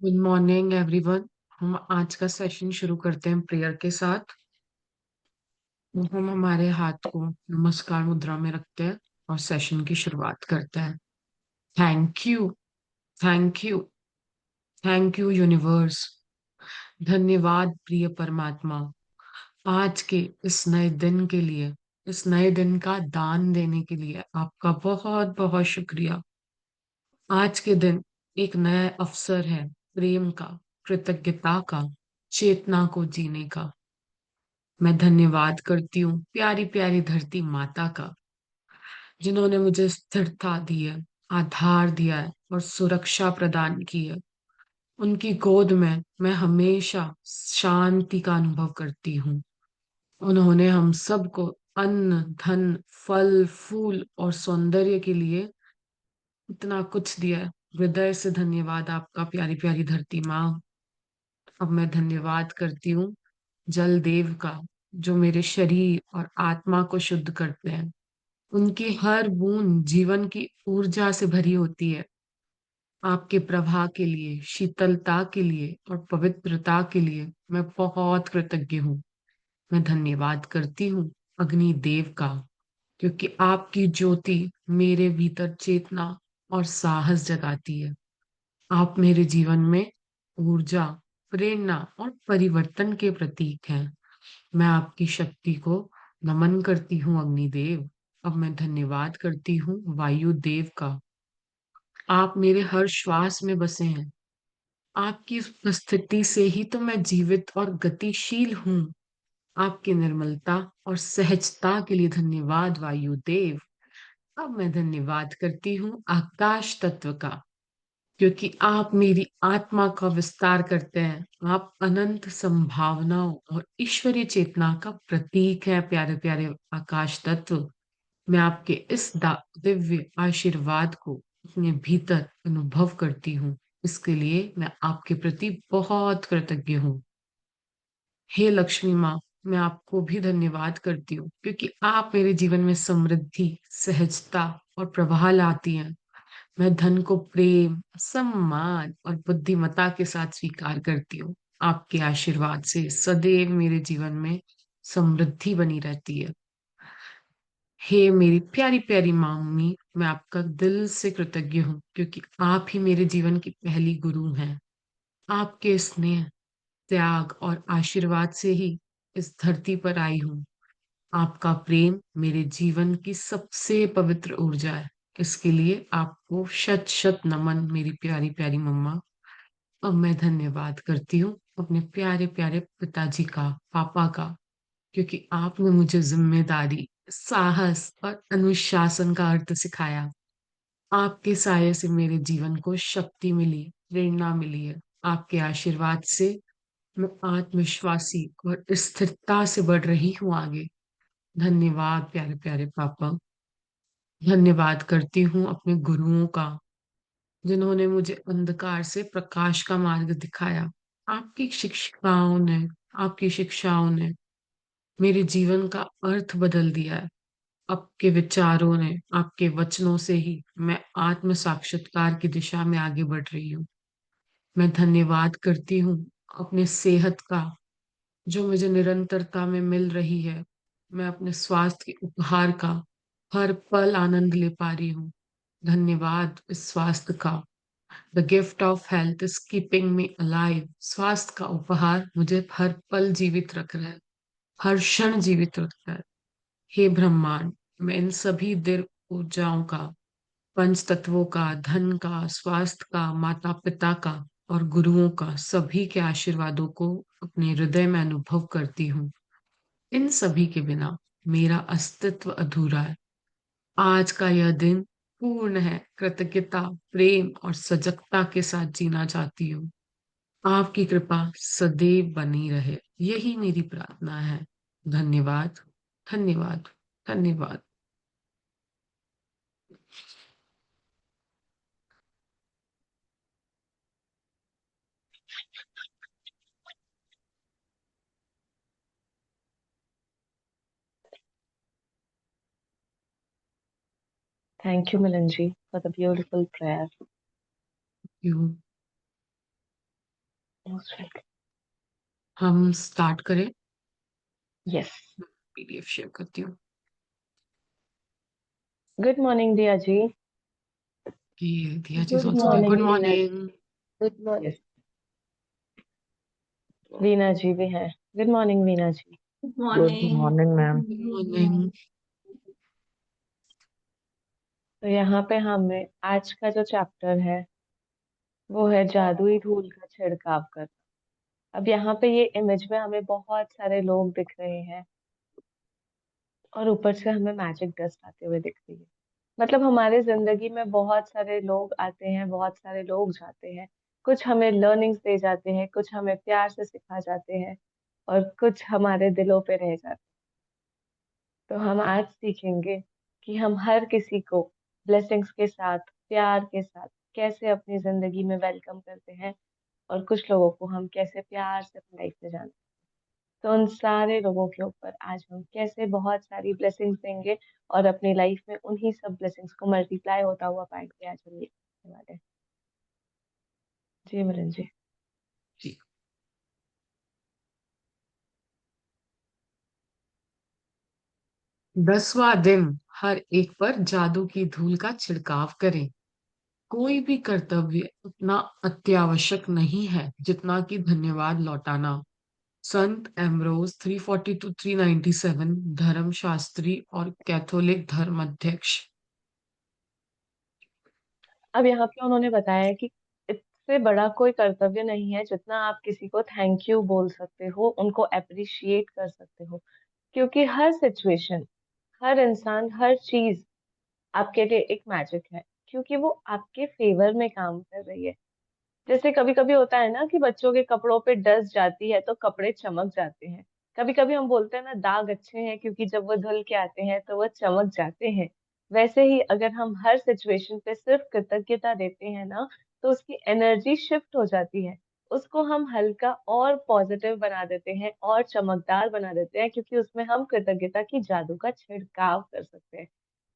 Good morning everyone. हम आज का सेशन शुरू करते हैं प्रेयर के साथ। हम हमारे हाथ को नमस्कार मुद्रा में रखते हैं और सेशन की शुरुआत करते हैं। Thank you, thank you, thank you universe. धन्यवाद प्रिय परमात्मा, आज के इस नए दिन के लिए, इस नए दिन का दान देने के लिए आपका बहुत बहुत शुक्रिया। आज के दिन एक नया अवसर है, प्रेम का, कृतज्ञता का, चेतना को जीने का। मैं धन्यवाद करती हूँ प्यारी प्यारी धरती माता का, जिन्होंने मुझे स्थिरता दी है, आधार दिया है और सुरक्षा प्रदान की है। उनकी गोद में मैं हमेशा शांति का अनुभव करती हूँ। उन्होंने हम सबको अन्न, धन, फल, फूल और सौंदर्य के लिए इतना कुछ दिया है। हृदय से धन्यवाद आपका प्यारी प्यारी धरती माँ। अब मैं धन्यवाद करती हूँ जल देव का, जो मेरे शरीर और आत्मा को शुद्ध करते हैं। उनकी हर बूंद जीवन की ऊर्जा से भरी होती है। आपके प्रवाह के लिए, शीतलता के लिए और पवित्रता के लिए मैं बहुत कृतज्ञ हूँ। मैं धन्यवाद करती हूँ अग्नि देव का, क्योंकि आपकी ज्योति मेरे भीतर चेतना और साहस जगाती है। आप मेरे जीवन में ऊर्जा, प्रेरणा और परिवर्तन के प्रतीक हैं। मैं आपकी शक्ति को नमन करती हूँ अग्निदेव। अब मैं धन्यवाद करती हूँ वायु देव का। आप मेरे हर श्वास में बसे हैं। आपकी उपस्थिति से ही तो मैं जीवित और गतिशील हूँ। आपकी निर्मलता और सहजता के लिए धन्यवाद वायु देव। अब मैं धन्यवाद करती हूँ आकाश तत्व का, क्योंकि आप मेरी आत्मा का विस्तार करते हैं। आप अनंत संभावनाओं और ईश्वरीय चेतना का प्रतीक है प्यारे प्यारे आकाश तत्व। मैं आपके इस दिव्य आशीर्वाद को अपने भीतर अनुभव करती हूँ। इसके लिए मैं आपके प्रति बहुत कृतज्ञ हूँ। हे लक्ष्मी माँ, मैं आपको भी धन्यवाद करती हूँ, क्योंकि आप मेरे जीवन में समृद्धि, सहजता और प्रवाह लाती हैं। मैं धन को प्रेम, सम्मान और बुद्धिमत्ता के साथ स्वीकार करती हूँ। आपके आशीर्वाद से सदैव मेरे जीवन में समृद्धि बनी रहती है। हे मेरी प्यारी प्यारी मम्मी, मैं आपका दिल से कृतज्ञ हूँ, क्योंकि आप ही मेरे जीवन की पहली गुरु हैं। आपके स्नेह, त्याग और आशीर्वाद से ही इस धरती पर आई हूँ। आपका प्रेम मेरे जीवन की सबसे पवित्र ऊर्जा है। इसके लिए आपको शत शत नमन मेरी प्यारी प्यारी मम्मा। अब मैं धन्यवाद करती हूँ अपने प्यारे प्यारे पिताजी का, पापा का, क्योंकि आपने मुझे जिम्मेदारी, साहस और अनुशासन का अर्थ सिखाया। आपके साये से मेरे जीवन को शक्ति मिली, प्रेरणा मिली है। आपके आशीर्वाद से मैं आत्मविश्वासी और स्थिरता से बढ़ रही हूँ आगे। धन्यवाद प्यारे प्यारे पापा। धन्यवाद करती हूँ अपने गुरुओं का, जिन्होंने मुझे अंधकार से प्रकाश का मार्ग दिखाया। आपकी शिक्षाओं ने आपकी शिक्षाओं ने मेरे जीवन का अर्थ बदल दिया है। आपके विचारों ने, आपके वचनों से ही मैं आत्म साक्षात्कार की दिशा में आगे बढ़ रही हूँ। मैं धन्यवाद करती हूँ अपने सेहत का, जो मुझे निरंतरता में मिल रही है। मैं अपने स्वास्थ्य के उपहार का हर पल आनंद ले पा रही हूँ। धन्यवाद इस स्वास्थ्य का। The gift of health is keeping me alive. स्वास्थ्य का उपहार मुझे हर पल जीवित रख रहा है, हर क्षण जीवित रख रहा है। हे ब्रह्मांड, मैं इन सभी दिव्य ऊर्जाओं का, पंच तत्वों का, धन का, स्वास्थ्य का, माता पिता का और गुरुओं का, सभी के आशीर्वादों को अपने हृदय में अनुभव करती हूँ। इन सभी के बिना मेरा अस्तित्व अधूरा है। आज का यह दिन पूर्ण है। कृतज्ञता, प्रेम और सजगता के साथ जीना चाहती हूँ। आपकी कृपा सदैव बनी रहे, यही मेरी प्रार्थना है। धन्यवाद, धन्यवाद, धन्यवाद। Thank you, Milanji, for the beautiful prayer. You हम स्टार्ट करें। यस। पीडीएफ शेयर करती हूँ गुड मॉर्निंग दिया जी। कि दिया जी गुड सोचती है good morning Reena ji. Morning. Good morning. Reena ji भी है। Good morning Reena ji. Good good morning. Morning ma'am. Good morning. तो यहाँ पे हमें आज का जो चैप्टर है वो है जादुई धूल का छिड़काव कर। अब यहाँ पे ये इमेज में हमें बहुत सारे लोग दिख रहे हैं और ऊपर से हमें मैजिक डस्ट आते हुए दिख रही है। मतलब हमारे जिंदगी में बहुत सारे लोग आते हैं, बहुत सारे लोग जाते हैं। कुछ हमें लर्निंग्स दे जाते हैं, कुछ हमें प्यार से सिखा जाते हैं और कुछ हमारे दिलों पे रह जाते हैं। तो हम आज सीखेंगे कि हम हर किसी को ब्लेसिंग्स के साथ, प्यार के साथ कैसे अपनी जिंदगी में वेलकम करते हैं और कुछ लोगों को हम कैसे प्यार से अपनी लाइफ में जानते हैं। तो उन सारे लोगों के ऊपर आज हम कैसे बहुत सारी ब्लेसिंग्स देंगे और अपनी लाइफ में उन्हीं सब ब्लेसिंग्स को मल्टीप्लाई होता हुआ पाएंगे आज हम ये करने वाले हैं। जी मिलन जी। जी। 10वां दिन। हर एक पर जादू की धूल का छिड़काव करें। कोई भी कर्तव्य उतना अत्यावश्यक नहीं है जितना कि धन्यवाद लौटाना। संत एम्ब्रोस 340 to 397, धर्मशास्त्री और कैथोलिक धर्माध्यक्ष। अब यहाँ पे उन्होंने बताया कि इससे बड़ा कोई कर्तव्य नहीं है जितना आप किसी को थैंक यू बोल सकते हो, उनको अप्रिशिएट कर सकते हो। क्योंकि हर सिचुएशन, हर इंसान, हर चीज आपके लिए एक मैजिक है, क्योंकि वो आपके फेवर में काम कर रही है। जैसे कभी कभी होता है ना कि बच्चों के कपड़ों पे डस्ट जाती है तो कपड़े चमक जाते हैं। कभी कभी हम बोलते हैं ना दाग अच्छे हैं क्योंकि जब वो धुल के आते हैं तो वो चमक जाते हैं। वैसे ही अगर हम हर सिचुएशन पे सिर्फ कृतज्ञता देते हैं ना, तो उसकी एनर्जी शिफ्ट हो जाती है। उसको हम हल्का और पॉजिटिव बना देते हैं और चमकदार बना देते हैं, क्योंकि उसमें हम कृतज्ञता की जादू का छिड़काव कर सकते हैं।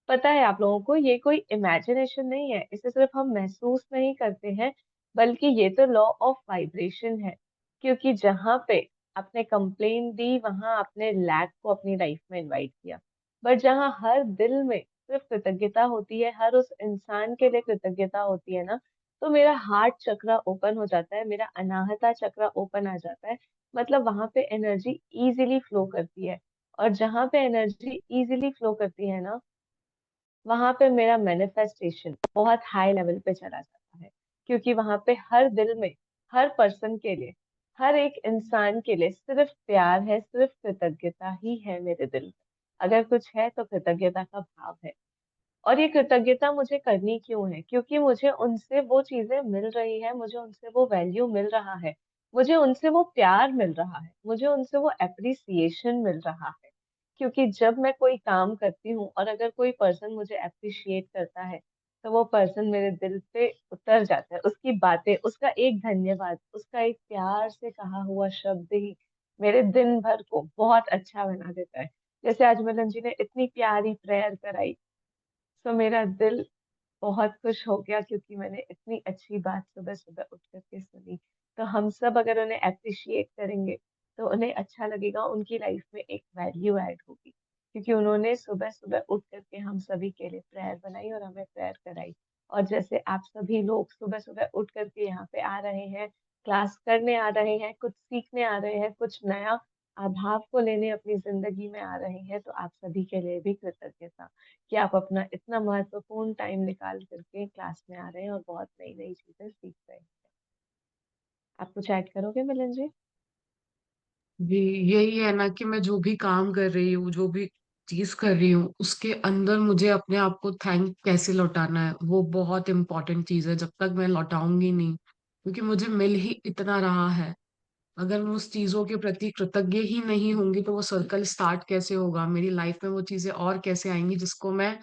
पता है आप लोगों को, ये कोई इमेजिनेशन नहीं है, इसे सिर्फ हम महसूस नहीं करते हैं, बल्कि ये तो लॉ ऑफ वाइब्रेशन है। क्योंकि जहां पे आपने कंप्लेन दी वहां आपने लैक को अपनी लाइफ में इनवाइट किया। बट जहां हर दिल में सिर्फ कृतज्ञता होती है, हर उस इंसान के लिए कृतज्ञता होती है ना, तो मेरा हार्ट चक्रा ओपन हो जाता है, मेरा अनाहता चक्रा ओपन आ जाता है। मतलब वहां पे एनर्जी इजीली फ्लो करती है। और जहां पे एनर्जी इजीली फ्लो करती है ना, वहां पे मेरा मैनिफेस्टेशन बहुत हाई लेवल पे चला जाता है। क्योंकि वहां पे हर दिल में, हर पर्सन के लिए, हर एक इंसान के लिए सिर्फ प्यार है, सिर्फ कृतज्ञता ही है मेरे दिल में। अगर कुछ है तो कृतज्ञता का भाव है। और ये कृतज्ञता मुझे करनी क्यों है? क्योंकि मुझे उनसे वो चीजें मिल रही है, मुझे उनसे वो वैल्यू मिल रहा है, मुझे उनसे वो प्यार मिल रहा है, मुझे उनसे वो अप्रिसिएशन मिल रहा है। क्योंकि जब मैं कोई काम करती हूँ और अगर कोई पर्सन मुझे अप्रिशिएट करता है, तो वो पर्सन मेरे दिल पे उतर जाता है। उसकी बातें, उसका एक धन्यवाद, उसका एक प्यार से कहा हुआ शब्द ही मेरे दिन भर को बहुत अच्छा बना देता है। जैसे आज मिलन जी ने इतनी प्यारी प्रेयर कराई, तो मेरा दिल बहुत खुश हो गया, क्योंकि मैंने इतनी अच्छी बात सुबह सुबह उठ करके सुनी। तो हम सब अगर उन्हें अप्रिशिएट करेंगे तो उन्हें अच्छा लगेगा, उनकी लाइफ में एक वैल्यू ऐड होगी, क्योंकि उन्होंने सुबह सुबह उठ करके हम सभी के लिए प्रेयर बनाई और हमें प्रेयर कराई। और जैसे आप सभी लोग सुबह सुबह उठ करके यहाँ पे आ रहे हैं, क्लास करने आ रहे हैं, कुछ सीखने आ रहे हैं, कुछ नया अभाव को लेने अपनी जिंदगी में आ रहे हैं, तो आप सभी के लिए भी कृतज्ञता कि आप अपना इतना महत्वपूर्ण टाइम निकाल करके क्लास में आ रहे हैं और बहुत नई नई चीजें सीख रहे हैं। आप कुछ ऐड करोगे मिलन जी? जी। यही है ना कि मैं जो भी काम कर रही हूँ, जो भी चीज कर रही हूँ, उसके अंदर मुझे अपने आप को थैंक कैसे लौटाना है, वो बहुत इंपॉर्टेंट चीज है। जब तक मैं लौटाऊंगी नहीं, क्योंकि मुझे मिल ही इतना रहा है, अगर मैं उस चीजों के प्रति कृतज्ञ ही नहीं होंगी तो वो सर्कल स्टार्ट कैसे होगा मेरी लाइफ में? वो चीजें और कैसे आएंगी जिसको मैं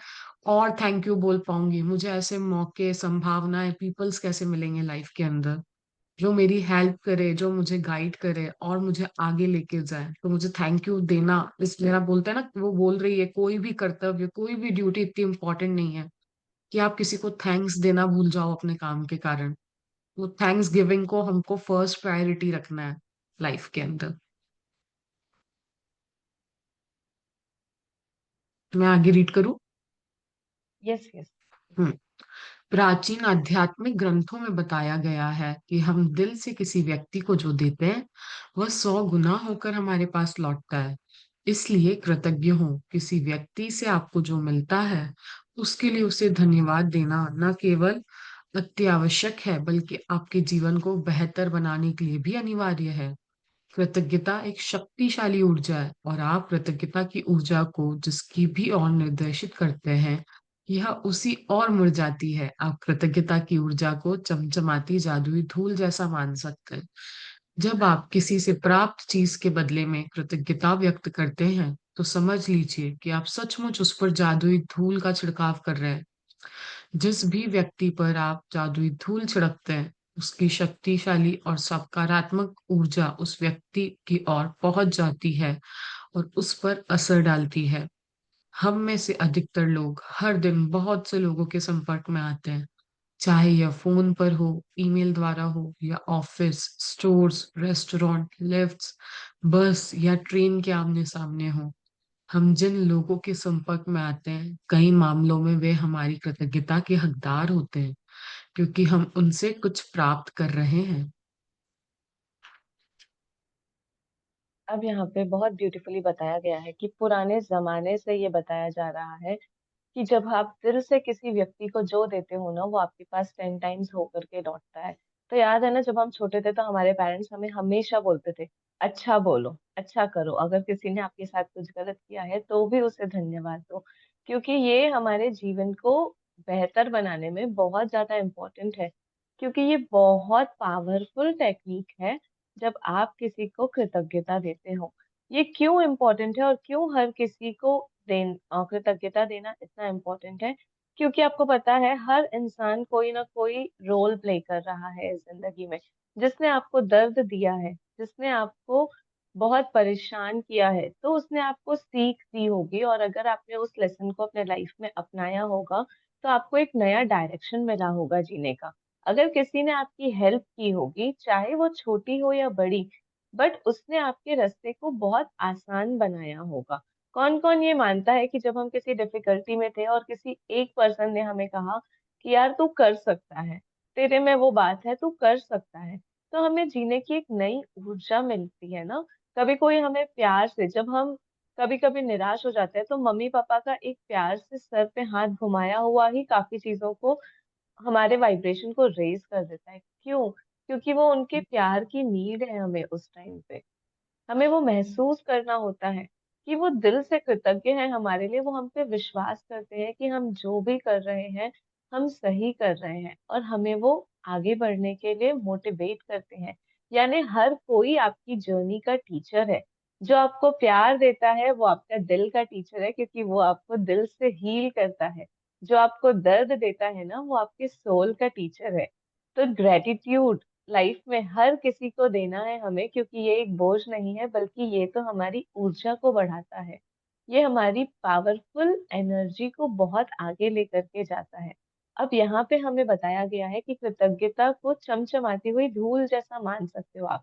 और थैंक यू बोल पाऊंगी? मुझे ऐसे मौके, संभावनाएं, पीपल्स कैसे मिलेंगे लाइफ के अंदर जो मेरी हेल्प करे, जो मुझे गाइड करे और मुझे आगे लेके जाए? तो मुझे थैंक यू देना, इस मेरा बोलते हैं ना, वो बोल रही है कोई भी कर्तव्य, कोई भी ड्यूटी इतनी इंपॉर्टेंट नहीं है कि आप किसी को थैंक्स देना भूल जाओ अपने काम के कारण। वो थैंक्स गिविंग को हमको फर्स्ट प्रायोरिटी रखना है लाइफ के अंदर। मैं आगे रीड करूं? Yes yes. हम्म। प्राचीन आध्यात्मिक ग्रंथों में बताया गया है कि हम दिल से किसी व्यक्ति को जो देते हैं वह 100 गुना होकर हमारे पास लौटता है। इसलिए कृतज्ञ हो। किसी व्यक्ति से आपको जो मिलता है उसके लिए उसे धन्यवाद देना न केवल अत्यावश्यक है बल्कि आपके जीवन को बेहतर बनाने के लिए भी अनिवार्य है। कृतज्ञता एक शक्तिशाली ऊर्जा है और आप कृतज्ञता की ऊर्जा को जिसकी भी ओर निर्देशित करते हैं यह उसी ओर मुड़ जाती है। आप कृतज्ञता की ऊर्जा को चमचमाती जादुई धूल जैसा मान सकते हैं। जब आप किसी से प्राप्त चीज के बदले में कृतज्ञता व्यक्त करते हैं तो समझ लीजिए कि आप सचमुच उस पर जादुई धूल का छिड़काव कर रहे हैं। जिस भी व्यक्ति पर आप जादुई धूल छिड़कते हैं उसकी शक्तिशाली और सकारात्मक ऊर्जा उस व्यक्ति की ओर पहुंच जाती है और उस पर असर डालती है। हम में से अधिकतर लोग हर दिन बहुत से लोगों के संपर्क में आते हैं, चाहे यह फोन पर हो, ईमेल द्वारा हो या ऑफिस, स्टोर्स, रेस्टोरेंट, लिफ्ट्स, बस या ट्रेन के आमने सामने हो। हम जिन लोगों के संपर्क में आते हैं कई मामलों में वे हमारी कृतज्ञता के हकदार होते हैं क्योंकि हम उनसे कुछ प्राप्त कर रहे हैं। अब यहाँ पे बहुत ब्यूटीफुली बताया गया है कि पुराने जमाने से ये बताया जा रहा है कि जब आप दिल से किसी व्यक्ति को जो देते हो ना, वो आपके पास 10 टाइम्स होकर के लौटता है। तो याद है ना, जब हम छोटे थे तो हमारे पेरेंट्स हमें हमेशा बोलते थे, अच्छा बोलो, अच्छा करो। अगर किसी ने आपके साथ कुछ गलत किया है तो भी उसे धन्यवाद दो। क्योंकि ये हमारे जीवन को बेहतर बनाने में बहुत ज़्यादा इम्पोर्टेंट है। क्योंकि ये बहुत पावरफुल टेक्निक है जब आप किसी को कृतज्ञता देते हो। ये क्यों इम्पोर्टेंट है और क्यों हर किसी को कृतज्ञता देना इतना इम्पोर्टेंट है? क्योंकि आपको पता है हर इंसान कोई ना कोई रोल प्ले कर रहा है इस ज़िंदगी में। जिसने आपको दर्द दिया है, जिसने आपको बहुत परेशान किया है, तो उसने आपको सीख दी होगी और अगर आपने उस लेसन को अपने लाइफ में अपनाया होगा, तो आपको एक नया डायरेक्शन मिला होगा जीने का। अगर किसी ने आपकी हेल्प की होगी, चाहे वो छोटी हो या बड़ी, बट उसने आपके रास्ते को बहुत आसान बनाया होगा। कौन-कौन ये मानता है कि जब हम किसी डिफिकल्टी में थे और किसी एक पर्सन ने हमें कहा कि यार तू कर सकता है, तेरे में वो बात है, तू कर सकता है, तो हमें जीने की एक नई ऊर्जा मिलती है ना। कभी कोई हमें प्यार से, जब हम कभी-कभी निराश हो जाते हैं, तो मम्मी-पापा का एक प्यार से सर पे हाथ घुमाया हुआ ही काफ़ी चीज़ों को, हमारे वाइब्रेशन को रेज़ कर देता है। क्यों? क्योंकि वो उनके प्यार की नीड है हमें उस टाइम पे। हमें वो महसूस करना होता है कि वो दिल से कृतज्ञ हैं हमारे लिए, वो हम पे विश्वास करते हैं कि हम जो भी कर रहे हैं, हम सही कर रहे हैं और हमें वो आगे बढ़ने के लिए मोटिवेट करते हैं। यानी हर कोई आपकी जर्नी का टीचर है। जो आपको प्यार देता है, वो आपका दिल का टीचर है क्योंकि वो आपको दिल से हील करता है। जो आपको दर्द देता है ना, वो आपके सोल का टीचर है। तो ग्रैटिट्यूड लाइफ में हर किसी को देना है हमें, क्योंकि ये एक बोझ नहीं है बल्कि ये तो हमारी ऊर्जा को बढ़ाता है। ये हमारी पावरफुल एनर्जी को बहुत आगे लेकर के जाता है। अब यहाँ पे हमें बताया गया है कि कृतज्ञता को चमचमाती हुई धूल जैसा मान सकते हो आप।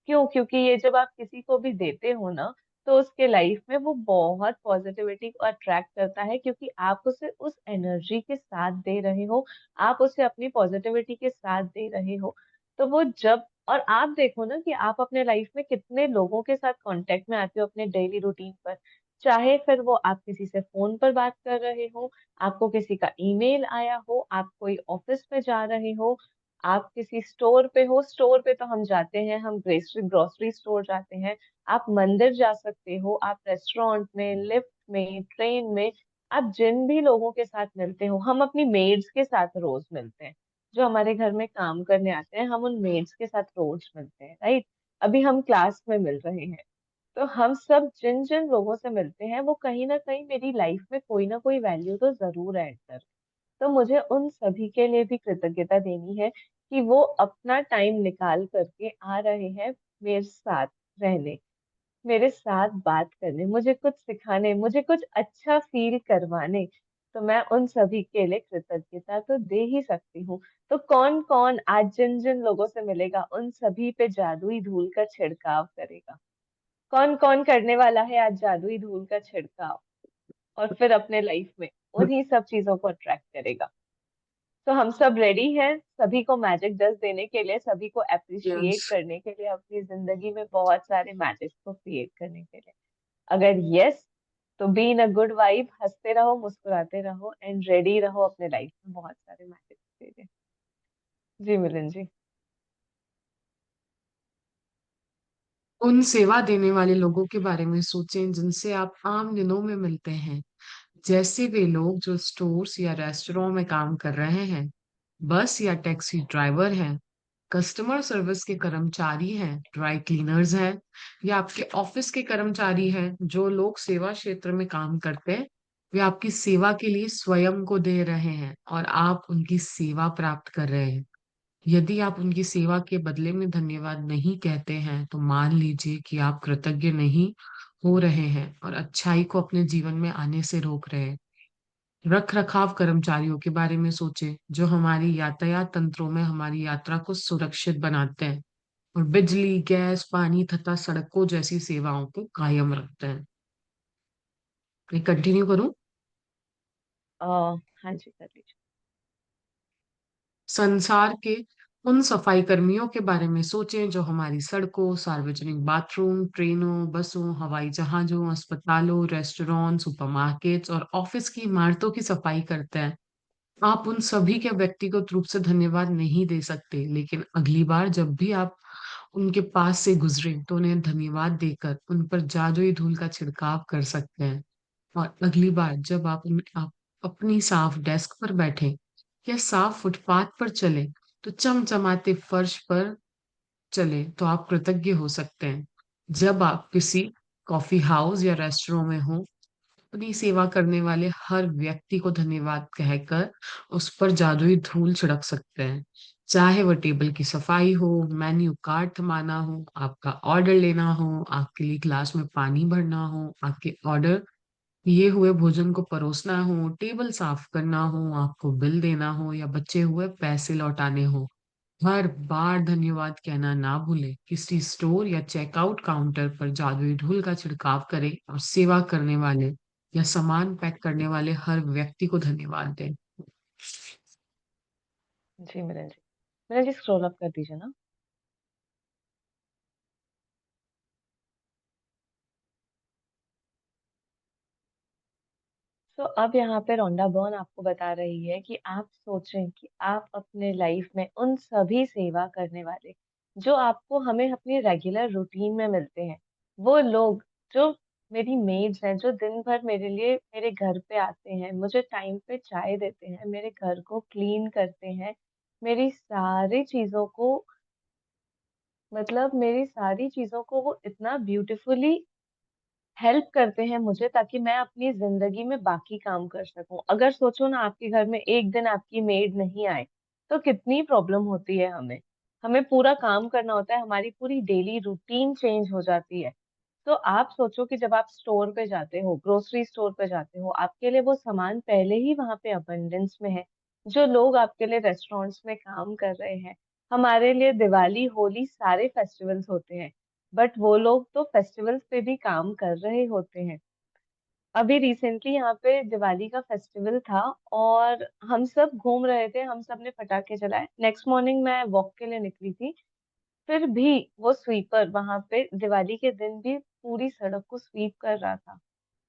क्यों? क्योंकि ये जब आप किसी को भी देते हो ना, तो उसके लाइफ में वो बहुत पॉजिटिविटी को अट्रैक्ट करता है क्योंकि आप उसे उस एनर्जी के साथ दे रहे हो, आप उसे अपनी पॉजिटिविटी के साथ दे रहे हो। तो वो जब, और आप देखो ना कि आप अपने लाइफ में कितने लोगों के साथ कांटेक्ट में आते हो अपने डेली रूटीन पर। चाहे फिर वो आप किसी से फ़ोन पर बात कर रहे हो, आपको किसी का ईमेल आया हो, आप कोई ऑफ़िस में जा रहे हो, आप किसी स्टोर पे हो, स्टोर पे तो हम जाते हैं, हम ग्रोसरी स्टोर जाते हैं, आप मंदिर जा सकते हो, आप रेस्टोरेंट में, लिफ्ट में, ट्रेन में, आप जिन भी लोगों के साथ मिलते हो, हम अपनी मेड्स के साथ रोज़ मिलते हैं। जो हमारे घर में काम करने आते हैं, हम उन मेड्स के साथ रोज़ मिलते हैं, राइट? अभी हम क्लास में मिल रहे हैं। तो हम सब जिन-जिन लोगों से मिलते हैं, वो कहीं न कहीं मेरी लाइफ में कोई ना कोई वैल्यू तो ज़रूर ऐड कर। तो मुझे उन सभी के लिए भी कृतज्ञता देनी है कि वो अपना टाइम निकाल कर के आ रहे हैं मेरे साथ रहने, मेरे साथ बात करने, मुझे कुछ सिखाने, मुझे कुछ अच्छा फ़ील करवाने। तो मैं उन सभी के लिए कृतज्ञता तो दे ही सकती हूँ। तो कौन-कौन आज जिन-जिन लोगों से मिलेगा, उन सभी पे जादुई धूल का छिड़काव करेगा? कौन-कौन करने वाला है आज जादुई धूल का छिड़काव? और फिर अपने लाइफ में उन्हीं सब चीज़ों को अट्रैक्ट करेगा। तो हम सब रेडी हैं सभी को मैजिक डस्ट देने के लिए, सभी को यस। एप्रिशिएट करने के लिए, अपनी ज़िंदगी में बहुत सारे मैजिक्स को क्रिएट करने के लिए। अगर येस, तो be in a good vibe, हँसते रहो, मुस्कुराते रहो एंड रेडी रहो अपने लाइफ में बहुत सारे मैजिक्स के लिए। जी, मिलन जी। उन सेवा देने वाले लोगों के बारे में सोचें जिनसे आप आम दिनों में मिलते हैं, जैसे वे लोग जो स्टोर्स या रेस्टोरेंट में काम कर रहे हैं, बस या टैक्सी ड्राइवर हैं, कस्टमर सर्विस के कर्मचारी हैं, ड्राई क्लीनर्स हैं, या आपके ऑफिस के कर्मचारी हैं। जो लोग सेवा क्षेत्र में काम करते हैं, वे आपकी सेवा के लिए स्वयं को दे रहे हैं और आप उनकी सेवा प्राप्त कर रहे हैं। यदि आप उनकी सेवा के बदले में धन्यवाद नहीं कहते हैं, तो मान लीजिए कि आप कृतज्ञ नहीं हो रहे हैं और अच्छाई को अपने जीवन में आने से रोक रहे हैं। रख-रखाव कर्मचारियों के बारे में सोचें, जो हमारी यातायात तंत्रों में हमारी यात्रा को सुरक्षित बनाते हैं और बिजली, गैस, पानी तथा सड़कों जैसी सेवाओं को कायम रखते हैं। मैं कंटिन्यू करूं? अ, हाँ जी, कर लीजिए। संसार के उन सफाई कर्मियों के बारे में सोचें जो हमारी सड़कों, सार्वजनिक बाथरूम, ट्रेनों, बसों, हवाई जहाजों, अस्पतालों, रेस्टोरेंट, सुपरमार्केट्स और ऑफिस की इमारतों की सफाई करते हैं। आप उन सभी के व्यक्तिगत रूप से धन्यवाद नहीं दे सकते, लेकिन अगली बार जब भी आप उनके पास से गुजरें, तो उन्हें धन्यवाद देकर उन पर जादुई धूल का छिड़काव कर सकते हैं। और अगली बार जब आप अपनी साफ डेस्क पर बैठें या साफ फुटपाथ पर चलें, तो चमचमाते फर्श पर चलें, तो आप कृतज्ञ हो सकते हैं। जब आप किसी कॉफी हाउस या रेस्टोरेंट में हों, अपनी सेवा करने वाले हर व्यक्ति को धन्यवाद कहकर उस पर जादुई धूल छिड़क सकते हैं। चाहे वह टेबल की सफाई हो, मेन्यू कार्ड थमाना हो, आपका ऑर्डर लेना हो, आपके लिए ग्लास में पानी भरना हो, आपके ऑर्डर किए हुए भोजन को परोसना हो, टेबल साफ करना हो, आपको बिल देना हो या बचे हुए पैसे लौटाने हो। हर बार धन्यवाद कहना ना भूलें। किसी स्टोर या चेकआउट काउंटर पर जादुई धूल का छिड़काव करें और सेवा करने वाले या सामान पैक करने वाले हर व्यक्ति को धन्यवाद दें। जी, मिलन जी। मिलन जी स्क्रॉल अप कर दीजिए ना। तो अब यहाँ पे रोंडा बर्न आपको बता रही है कि आप सोचें कि आप अपने लाइफ में उन सभी सेवा करने वाले, जो आपको हमें अपनी रेगुलर रूटीन में मिलते हैं, वो लोग जो मेरी मेड्स हैं, जो दिन भर मेरे लिए मेरे घर पे आते हैं, मुझे टाइम पे चाय देते हैं, मेरे घर को क्लीन करते हैं, मेरी सारी चीज़ों को मेरी सारी चीज़ों को वो इतना ब्यूटीफुली हेल्प करते हैं मुझे ताकि मैं अपनी ज़िंदगी में बाकी काम कर सकूँ। अगर सोचो ना आपके घर में एक दिन आपकी मेड नहीं आए, तो कितनी प्रॉब्लम होती है हमें। हमें पूरा काम करना होता है, हमारी पूरी डेली रूटीन चेंज हो जाती है। तो आप सोचो कि जब आप स्टोर पे जाते हो, ग्रोसरी स्टोर पे जाते हो, आपके लिए वो सामान पहले ही वहाँ पे अबंडेंस में है। जो लोग आपके लिए रेस्टोरेंट्स में काम कर रहे हैं, हमारे लिए दिवाली, होली सारे फेस्टिवल्स होते हैं। बट वो लोग तो फेस्टिवल्स पे भी काम कर रहे होते हैं। अभी रिसेंटली यहाँ पे दिवाली का फेस्टिवल था और हम सब घूम रहे थे, हम सब ने पटाखे जलाए। नेक्स्ट मॉर्निंग मैं वॉक के लिए निकली थी, फिर भी वो स्वीपर वहाँ पे दिवाली के दिन भी पूरी सड़क को स्वीप कर रहा था।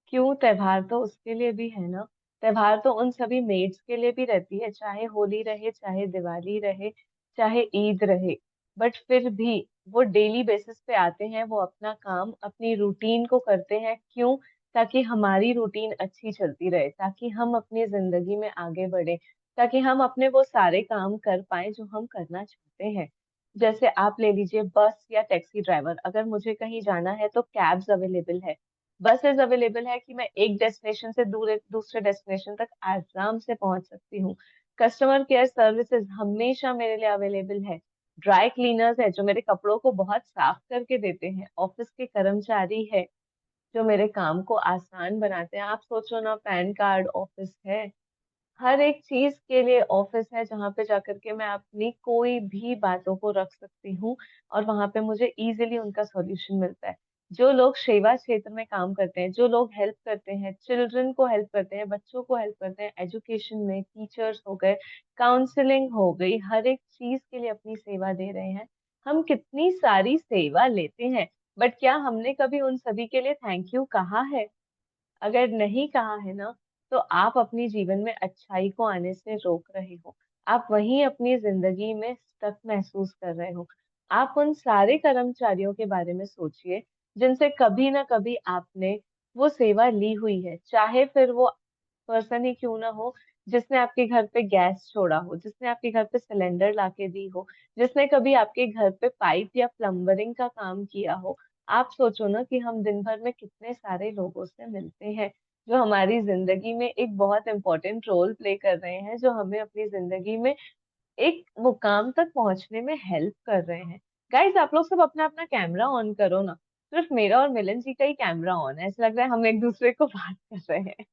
क्यों? त्योहार तो उसके लिए भी है ना। त्योहार तो उन सभी मेड्स के लिए भी रहती है, चाहे होली रहे, चाहे दिवाली रहे, चाहे ईद रहे। बट फिर भी वो डेली बेसिस पे आते हैं, वो अपना काम, अपनी रूटीन को करते हैं। क्यों? ताकि हमारी रूटीन अच्छी चलती रहे, ताकि हम अपनी ज़िंदगी में आगे बढ़ें, ताकि हम अपने वो सारे काम कर पाएँ जो हम करना चाहते हैं। जैसे आप ले लीजिए बस या टैक्सी ड्राइवर, अगर मुझे कहीं जाना है तो कैब्स अवेलेबल है। बसेस अवेलेबल है कि मैं एक डेस्टिनेशन से दूसरे डेस्टिनेशन तक आराम से पहुंच सकती हूँ। कस्टमर केयर सर्विसेज हमेशा मेरे लिए अवेलेबल है। ड्राई क्लीनर्स है जो मेरे कपड़ों को बहुत साफ करके देते हैं। ऑफिस के कर्मचारी है जो मेरे काम को आसान बनाते हैं। आप सोचो ना, पैन कार्ड ऑफिस है, हर एक चीज के लिए ऑफिस है जहाँ पे जाकर के मैं अपनी कोई भी बातों को रख सकती हूँ और वहां पे मुझे इजीली उनका सॉल्यूशन मिलता है। जो लोग सेवा क्षेत्र में काम करते हैं, जो लोग हेल्प करते हैं, चिल्ड्रन को हेल्प करते हैं, बच्चों को हेल्प करते हैं, एजुकेशन में टीचर्स हो गए, काउंसलिंग हो गई, हर एक चीज के लिए अपनी सेवा दे रहे हैं। हम कितनी सारी सेवा लेते हैं, बट क्या हमने कभी उन सभी के लिए थैंक यू कहा है? अगर नहीं कहा है ना, तो आप अपनी जीवन में अच्छाई को आने से रोक रहे हो। आप वहीं अपनी जिंदगी में स्टक महसूस कर रहे हो। आप उन सारे कर्मचारियों के बारे में सोचिए जिनसे कभी ना कभी आपने वो सेवा ली हुई है, चाहे फिर वो पर्सन ही क्यों ना हो, जिसने आपके घर पे गैस छोड़ा हो, जिसने आपके घर पे सिलेंडर लाके दी हो, जिसने कभी आपके घर पे पाइप या प्लम्बरिंग का काम किया हो। आप सोचो ना कि हम दिन भर में कितने सारे लोगों से मिलते हैं, जो हमारी जिंदगी में एक बहुत इंपॉर्टेंट रोल प्ले कर रहे हैं, जो हमें अपनी जिंदगी में एक मुकाम तक पहुंचने में हेल्प कर रहे हैं। गाइस, आप लोग सब अपना अपना कैमरा ऑन करो ना। सिर्फ मेरा और मिलन जी का ही कैमरा ऑन है, ऐसा लग रहा है हम एक दूसरे को बात कर रहे हैं।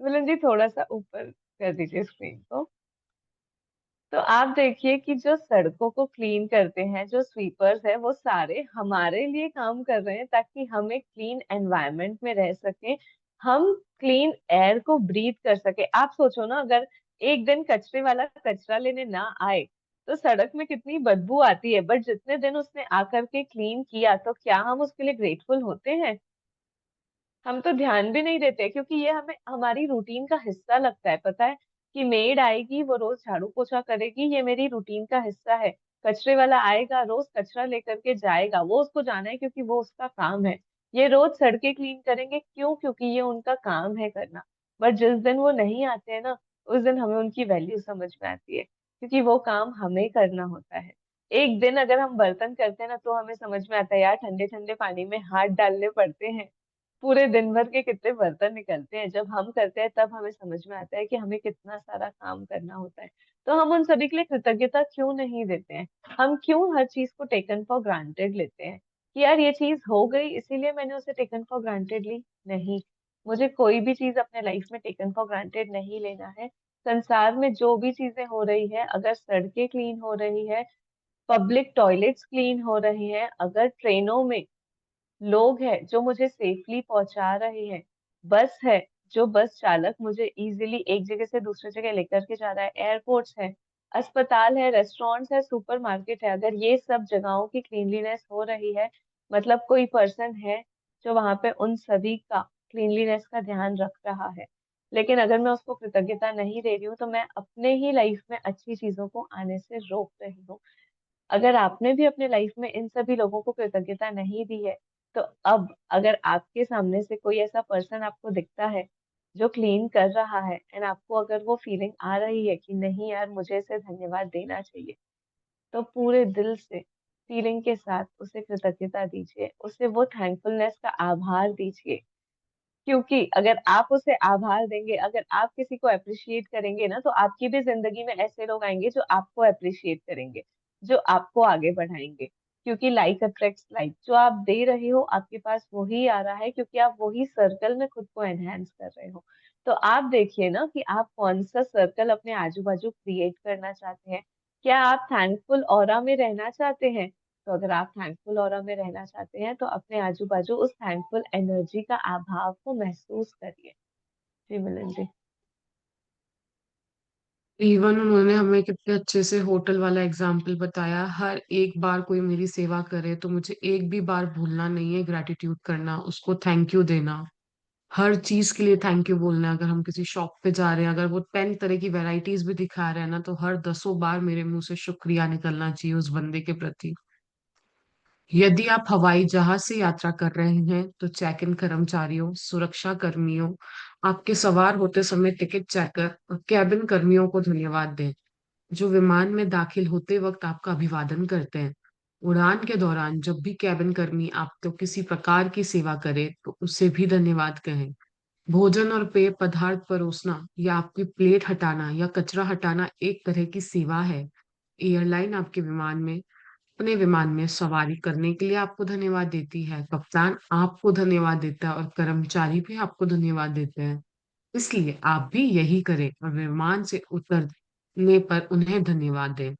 मिलन जी, थोड़ा सा ऊपर कर दीजिए स्क्रीन को। तो आप देखिए कि जो सड़कों को क्लीन करते हैं, जो स्वीपर्स है, वो सारे हमारे लिए काम कर रहे हैं ताकि हम एक क्लीन एनवायरनमेंट में रह सकें, हम क्लीन एयर को ब्रीथ कर सके। आप सोचो ना, अगर एक दिन कचरे वाला कचरा लेने ना आए तो सड़क में कितनी बदबू आती है, बट जितने दिन उसने आकर के क्लीन किया, तो क्या हम उसके लिए ग्रेटफुल होते हैं? हम तो ध्यान भी नहीं देते, क्योंकि ये हमें हमारी रूटीन का हिस्सा लगता है। पता है कि मेड आएगी, वो रोज झाड़ू पोछा करेगी, ये मेरी रूटीन का हिस्सा है। कचरे वाला आएगा, रोज कचरा लेकर के जाएगा, वो उसको जाना है क्योंकि वो उसका काम है। ये रोज सड़कें क्लीन करेंगे, क्यों? क्योंकि ये उनका काम है करना। बट जिस दिन वो नहीं आते हैं ना, उस दिन हमें उनकी वैल्यू समझ में आती है, क्योंकि वो काम हमें करना होता है। एक दिन अगर हम बर्तन करते हैं ना, तो हमें समझ में आता है यार, ठंडे ठंडे पानी में हाथ डालने पड़ते हैं। पूरे दिन भर के कितने बर्तन निकलते हैं, जब हम करते हैं तब हमें समझ में आता है कि हमें कितना सारा काम करना होता है। तो हम उन सभी के लिए कृतज्ञता क्यों नहीं देते हैं? हम क्यों हर चीज को टेकन फॉर ग्रांटेड लेते हैं कि यार ये चीज हो गई इसीलिए मैंने उसे टेकन फॉर ग्रांटेड ली? नहीं, मुझे कोई भी चीज अपने लाइफ में टेकन फॉर ग्रांटेड नहीं लेना है। संसार में जो भी चीजें हो रही है, अगर सड़कें क्लीन हो रही है, पब्लिक टॉयलेट्स क्लीन हो रही हैं, अगर ट्रेनों में लोग हैं जो मुझे सेफली पहुंचा रहे हैं, बस है, जो बस चालक मुझे इजीली एक जगह से दूसरी जगह लेकर के जा रहा है, एयरपोर्ट्स है, अस्पताल है, रेस्टोरेंट्स है, सुपरमार्केट है, अगर ये सब जगहों की क्लीनलीनेस हो रही है, मतलब कोई पर्सन है जो वहां पे उन सभी का क्लीनलीनेस का ध्यान रख रहा है। लेकिन अगर मैं उसको कृतज्ञता नहीं दे रही हूँ, तो मैं अपने ही लाइफ में अच्छी चीजों को आने से रोक रही हूँ। अगर आपने भी अपने लाइफ में इन सभी लोगों को कृतज्ञता नहीं दी है, तो अब अगर आपके सामने से कोई ऐसा पर्सन आपको दिखता है जो क्लीन कर रहा है, एंड आपको अगर वो फीलिंग आ रही है कि नहीं यार, मुझे इसे धन्यवाद देना चाहिए, तो पूरे दिल से फीलिंग के साथ उसे कृतज्ञता दीजिए, उसे वो थैंकफुलनेस का आभार दीजिए। क्योंकि अगर आप उसे आभार देंगे, अगर आप किसी को अप्रिशिएट करेंगे ना, तो आपकी भी जिंदगी में ऐसे लोग आएंगे जो आपको अप्रिशिएट करेंगे, जो आपको आगे बढ़ाएंगे। क्योंकि लाइक अट्रैक्ट्स लाइक, जो आप दे रहे हो आपके पास वही आ रहा है, क्योंकि आप वही सर्कल में खुद को एनहेंस कर रहे हो। तो आप देखिए ना कि आप कौन सा सर्कल अपने आजू बाजू क्रिएट करना चाहते हैं। क्या आप थैंकफुल ऑरा में रहना चाहते हैं? तो अगर आप थैंकफुल ऑरा में रहना चाहते हैं, तो अपने आजू बाजू उस थैंकफुल एनर्जी का अभाव को महसूस करिए। जी मिलन जी। इवन उन्होंने हमें कितने अच्छे से होटल वाला एग्जाम्पल बताया, हर एक बार कोई मेरी सेवा करे तो मुझे एक भी बार भूलना नहीं है ग्रेटिट्यूड करना, उसको थैंक यू देना। हर चीज के लिए थैंक यू बोलना है। अगर हम किसी शॉप पे जा रहे हैं, अगर वो 10 तरह की वैरायटीज भी दिखा रहे हैं ना, तो हर 10 बार मेरे मुंह से शुक्रिया निकलना चाहिए उस बंदे के प्रति। यदि आप हवाई जहाज से यात्रा कर रहे हैं तो चेक इन कर्मचारियों, सुरक्षा कर्मियों, आपके सवार होते समय टिकट चेकर और कैबिन कर्मियों को धन्यवाद दें, जो विमान में दाखिल होते वक्त आपका अभिवादन करते हैं। उड़ान के दौरान जब भी कैबिन कर्मी आपको किसी प्रकार की सेवा करे तो उसे भी धन्यवाद कहें। भोजन और पेय पदार्थ परोसना या आपकी प्लेट हटाना या कचरा हटाना एक तरह की सेवा है। एयरलाइन आपके विमान में अपने विमान में सवारी करने के लिए आपको धन्यवाद देती है, कप्तान आपको धन्यवाद देता है और कर्मचारी भी आपको धन्यवाद देते हैं। इसलिए आप भी यही करें और विमान से उतरने पर उन्हें धन्यवाद दें।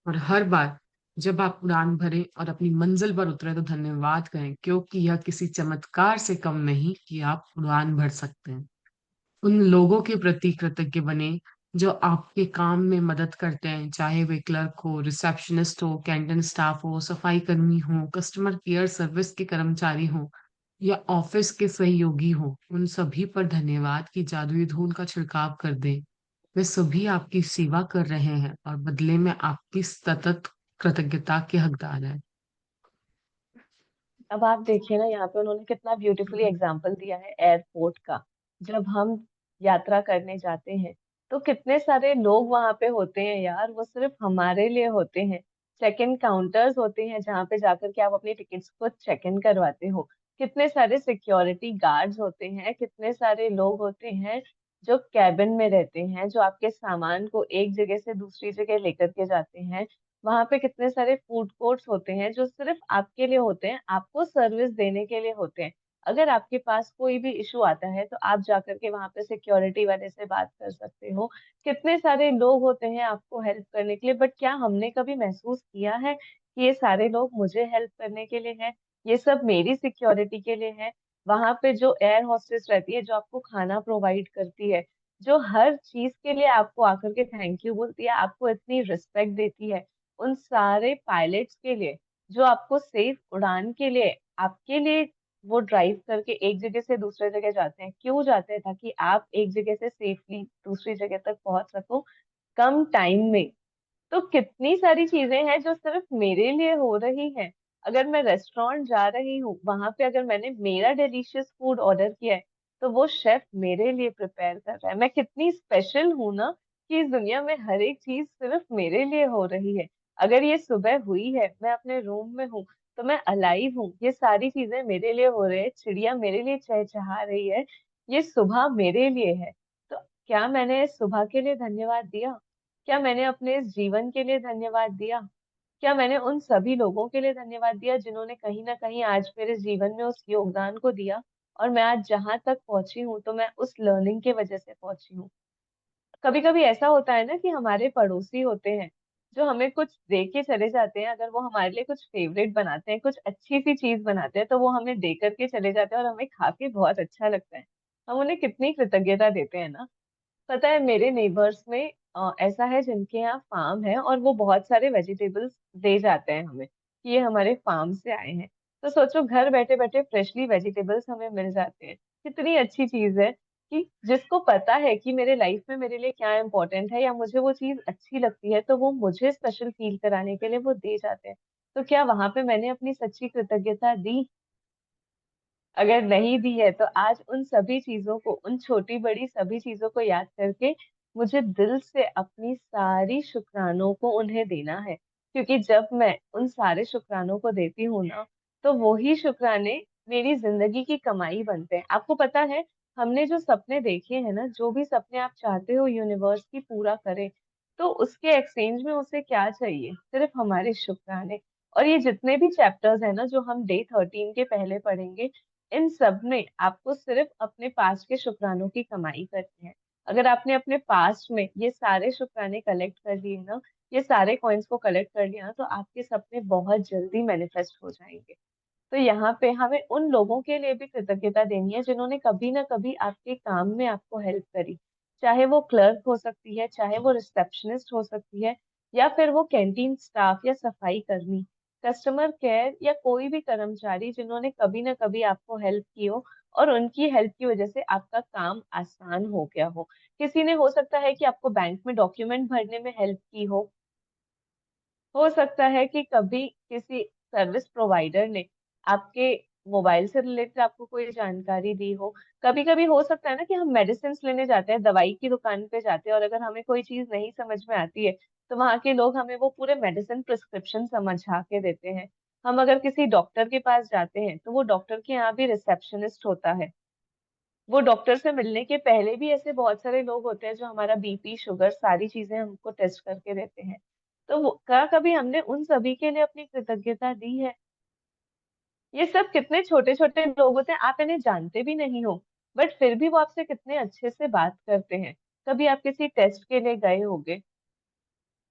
और हर बार जब आप उड़ान भरें और अपनी मंजिल पर उतरें तो धन्यवाद कहें, क्योंकि यह किसी चमत्कार से कम नहीं कि आप उड़ान भर सकते हैं। उन लोगों के प्रति कृतज्ञ बने जो आपके काम में मदद करते हैं, चाहे वे क्लर्क हो, रिसेप्शनिस्ट हो, कैंटीन स्टाफ हो, सफाई कर्मी हो, कस्टमर केयर सर्विस के कर्मचारी हो या ऑफिस के सहयोगी हो। उन सभी पर धन्यवाद की जादुई धूल का छिड़काव कर दें। वे सभी आपकी सेवा कर रहे हैं और बदले में आपकी सतत कृतज्ञता के हकदार हैं। अब आप देखिए ना, यहाँ पे उन्होंने कितना ब्यूटीफुली एग्जाम्पल दिया है एयरपोर्ट का। जब हम यात्रा करने जाते हैं तो कितने सारे लोग वहां पे होते हैं यार, वो सिर्फ हमारे लिए होते हैं। चेक इन काउंटर्स होते हैं जहाँ पे जाकर के आप अपनी टिकट्स को चेक इन करवाते हो। कितने सारे सिक्योरिटी गार्ड्स होते हैं, कितने सारे लोग होते हैं जो कैबिन में रहते हैं, जो आपके सामान को एक जगह से दूसरी जगह लेकर के जाते हैं। वहां पे कितने सारे फूड कोर्ट्स होते हैं जो सिर्फ आपके लिए होते हैं, आपको सर्विस देने के लिए होते हैं। अगर आपके पास कोई भी इशू आता है तो आप जाकर के वहां पे सिक्योरिटी वाले से बात कर सकते हो। कितने सारे लोग होते हैं आपको हेल्प करने के लिए, बट क्या हमने कभी महसूस किया है कि ये सारे लोग मुझे हेल्प करने के लिए हैं, ये सब मेरी सिक्योरिटी के लिए है? वहां पे जो एयर होस्टेस रहती है, जो आपको खाना प्रोवाइड करती है, जो हर चीज के लिए आपको आकर के थैंक यू बोलती है, आपको इतनी रिस्पेक्ट देती है, उन सारे पायलट्स के लिए जो आपको सेफ उड़ान के लिए, आपके लिए वो ड्राइव करके एक जगह से दूसरे जगह जाते हैं। क्यों जाते हैं? ताकि आप एक जगह से सेफली दूसरी जगह तक पहुंच सको कम टाइम में। तो कितनी सारी चीजें हैं जो सिर्फ मेरे लिए हो रही हैं। अगर मैं रेस्टोरेंट जा रही हूँ, वहां पे अगर मैंने मेरा डिलीशियस फूड ऑर्डर किया है, तो वो शेफ मेरे लिए प्रिपेयर कर रहा है। मैं कितनी स्पेशल हूँ ना, कि इस दुनिया में हर एक चीज सिर्फ मेरे लिए हो रही है। अगर ये सुबह हुई है, मैं अपने रूम में हूँ, तो मैं अलाइव हूँ, ये सारी चीजें मेरे लिए हो रही है, चिड़िया मेरे लिए चहचहा रही है, ये सुबह मेरे लिए है। तो क्या मैंने इस सुबह के लिए धन्यवाद दिया? क्या मैंने अपने इस जीवन के लिए धन्यवाद दिया? क्या मैंने उन सभी लोगों के लिए धन्यवाद दिया जिन्होंने कहीं ना कहीं आज मेरे जीवन में उस योगदान को दिया, और मैं आज जहां तक पहुंची हूँ तो मैं उस लर्निंग की वजह से पहुंची हूँ। कभी कभी ऐसा होता है ना कि हमारे पड़ोसी होते हैं जो हमें कुछ दे के चले जाते हैं। अगर वो हमारे लिए कुछ फेवरेट बनाते हैं, कुछ अच्छी सी चीज बनाते हैं, तो वो हमें दे करके चले जाते हैं और हमें खा के बहुत अच्छा लगता है। हम उन्हें कितनी कृतज्ञता देते हैं ना। पता है, मेरे नेबर्स में ऐसा है जिनके यहाँ फार्म है, और वो बहुत सारे वेजिटेबल्स दे जाते हैं हमें कि ये हमारे फार्म से आए हैं। तो सोचो, घर बैठे बैठे फ्रेशली वेजिटेबल्स हमें मिल जाते हैं। कितनी अच्छी चीज है कि जिसको पता है कि मेरे लाइफ में मेरे लिए क्या इम्पोर्टेंट है या मुझे वो चीज अच्छी लगती है, तो वो मुझे स्पेशल फील कराने के लिए वो दे जाते हैं। तो क्या वहां पे मैंने अपनी सच्ची कृतज्ञता दी? अगर नहीं दी है तो आज उन सभी चीजों को, उन छोटी बड़ी सभी चीजों को याद करके मुझे दिल से अपनी सारी शुक्रानों को उन्हें देना है। क्योंकि जब मैं उन सारे शुक्रानों को देती हूँ ना, तो वही शुक्राने मेरी जिंदगी की कमाई बनते हैं। आपको पता है, हमने जो सपने देखे हैं ना, जो भी सपने आप चाहते हो यूनिवर्स की पूरा करे, तो उसके एक्सचेंज में उसे क्या चाहिए? सिर्फ हमारे शुक्राने। और ये जितने भी चैप्टर्स है ना जो हम डे 13 के पहले पढ़ेंगे, इन सब में आपको सिर्फ अपने पास्ट के शुक्रानों की कमाई करनी है। अगर आपने अपने पास्ट में ये सारे शुक्राने कलेक्ट कर लिए ना, ये सारे कॉइन्स को कलेक्ट कर लिया ना, तो आपके सपने बहुत जल्दी मैनिफेस्ट हो जाएंगे। तो यहाँ पे हमें उन लोगों के लिए भी कृतज्ञता देनी है जिन्होंने कभी ना कभी आपके काम में आपको हेल्प करी। चाहे वो क्लर्क हो सकती है, चाहे वो रिसेप्शनिस्ट हो सकती है, या फिर वो कैंटीन स्टाफ या सफाई कर्मी, कस्टमर केयर या कोई भी कर्मचारी जिन्होंने कभी ना कभी आपको हेल्प की हो, और उनकी हेल्प की वजह से आपका काम आसान हो गया हो। किसी ने हो सकता है कि आपको बैंक में डॉक्यूमेंट भरने में हेल्प की हो सकता है कि कभी किसी सर्विस प्रोवाइडर ने आपके मोबाइल से रिलेटेड आपको कोई जानकारी दी हो। कभी कभी हो सकता है ना कि हम मेडिसिन लेने जाते हैं, दवाई की दुकान पे जाते हैं, और अगर हमें कोई चीज नहीं समझ में आती है, तो वहां के लोग हमें वो पूरे मेडिसिन प्रिस्क्रिप्शन समझा के देते हैं। हम अगर किसी डॉक्टर के पास जाते हैं, तो वो डॉक्टर के यहाँ भी रिसेप्शनिस्ट होता है। वो डॉक्टर से मिलने के पहले भी ऐसे बहुत सारे लोग होते हैं जो हमारा बीपी, शुगर, सारी चीजें हमको टेस्ट करके देते हैं। तो वो क्या कभी हमने उन सभी के लिए अपनी कृतज्ञता दी है? ये सब कितने छोटे-छोटे लोग होते हैं, आप इन्हें जानते भी नहीं हो, बट फिर भी वो आपसे कितने अच्छे से बात करते हैं। कभी आप किसी टेस्ट के लिए गए होंगे,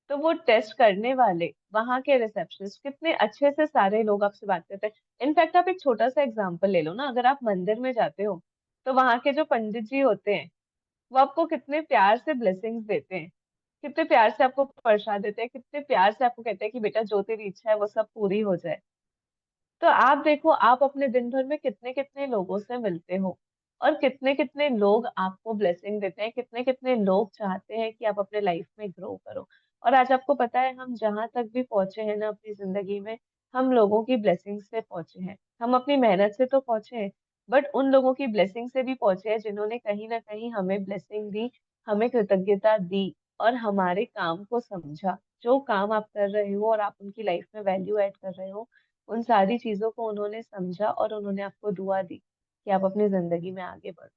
तो वो टेस्ट करने वाले, वहाँ के रिसेप्शनिस्ट कितने अच्छे से सारे लोग आपसे बात करते हैं। इनफैक्ट आप एक छोटा-सा एग्ज़ाम्पल ले लो ना, अगर आप मंदिर में जाते हो, तो वहाँ के जो पंडित जी होते हैं, वो आपको कितने प्यार से ब्लेसिंग्स देते हैं, कितने प्यार से आपको प्रसाद देते हैं, कितने प्यार से आपको कहते हैं कि बेटा जो तेरी इच्छा है वो सब पूरी हो जाए। तो आप देखो, आप अपने दिन भर में कितने-कितने लोगों से मिलते हो और कितने-कितने लोग आपको ब्लेसिंग देते हैं, कितने-कितने लोग चाहते हैं कि आप अपने लाइफ में ग्रो करो। और आज आपको पता है, हम जहाँ तक भी पहुँचे हैं ना अपनी ज़िंदगी में, हम लोगों की ब्लेसिंग से पहुँचे हैं। हम अपनी मेहनत से तो पहुँचे हैं, बट उन लोगों की ब्लेसिंग से भी पहुँचे हैं जिन्होंने कहीं न कहीं हमें ब्लेसिंग दी, हमें कृतज्ञता दी और हमारे काम को समझा। जो काम आप कर रहे हो और आप उनकी लाइफ में वैल्यू ऐड कर रहे हो, उन सारी चीज़ों को उन्होंने समझा और उन्होंने आपको दुआ दी कि आप अपनी ज़िंदगी में आगे बढ़ो।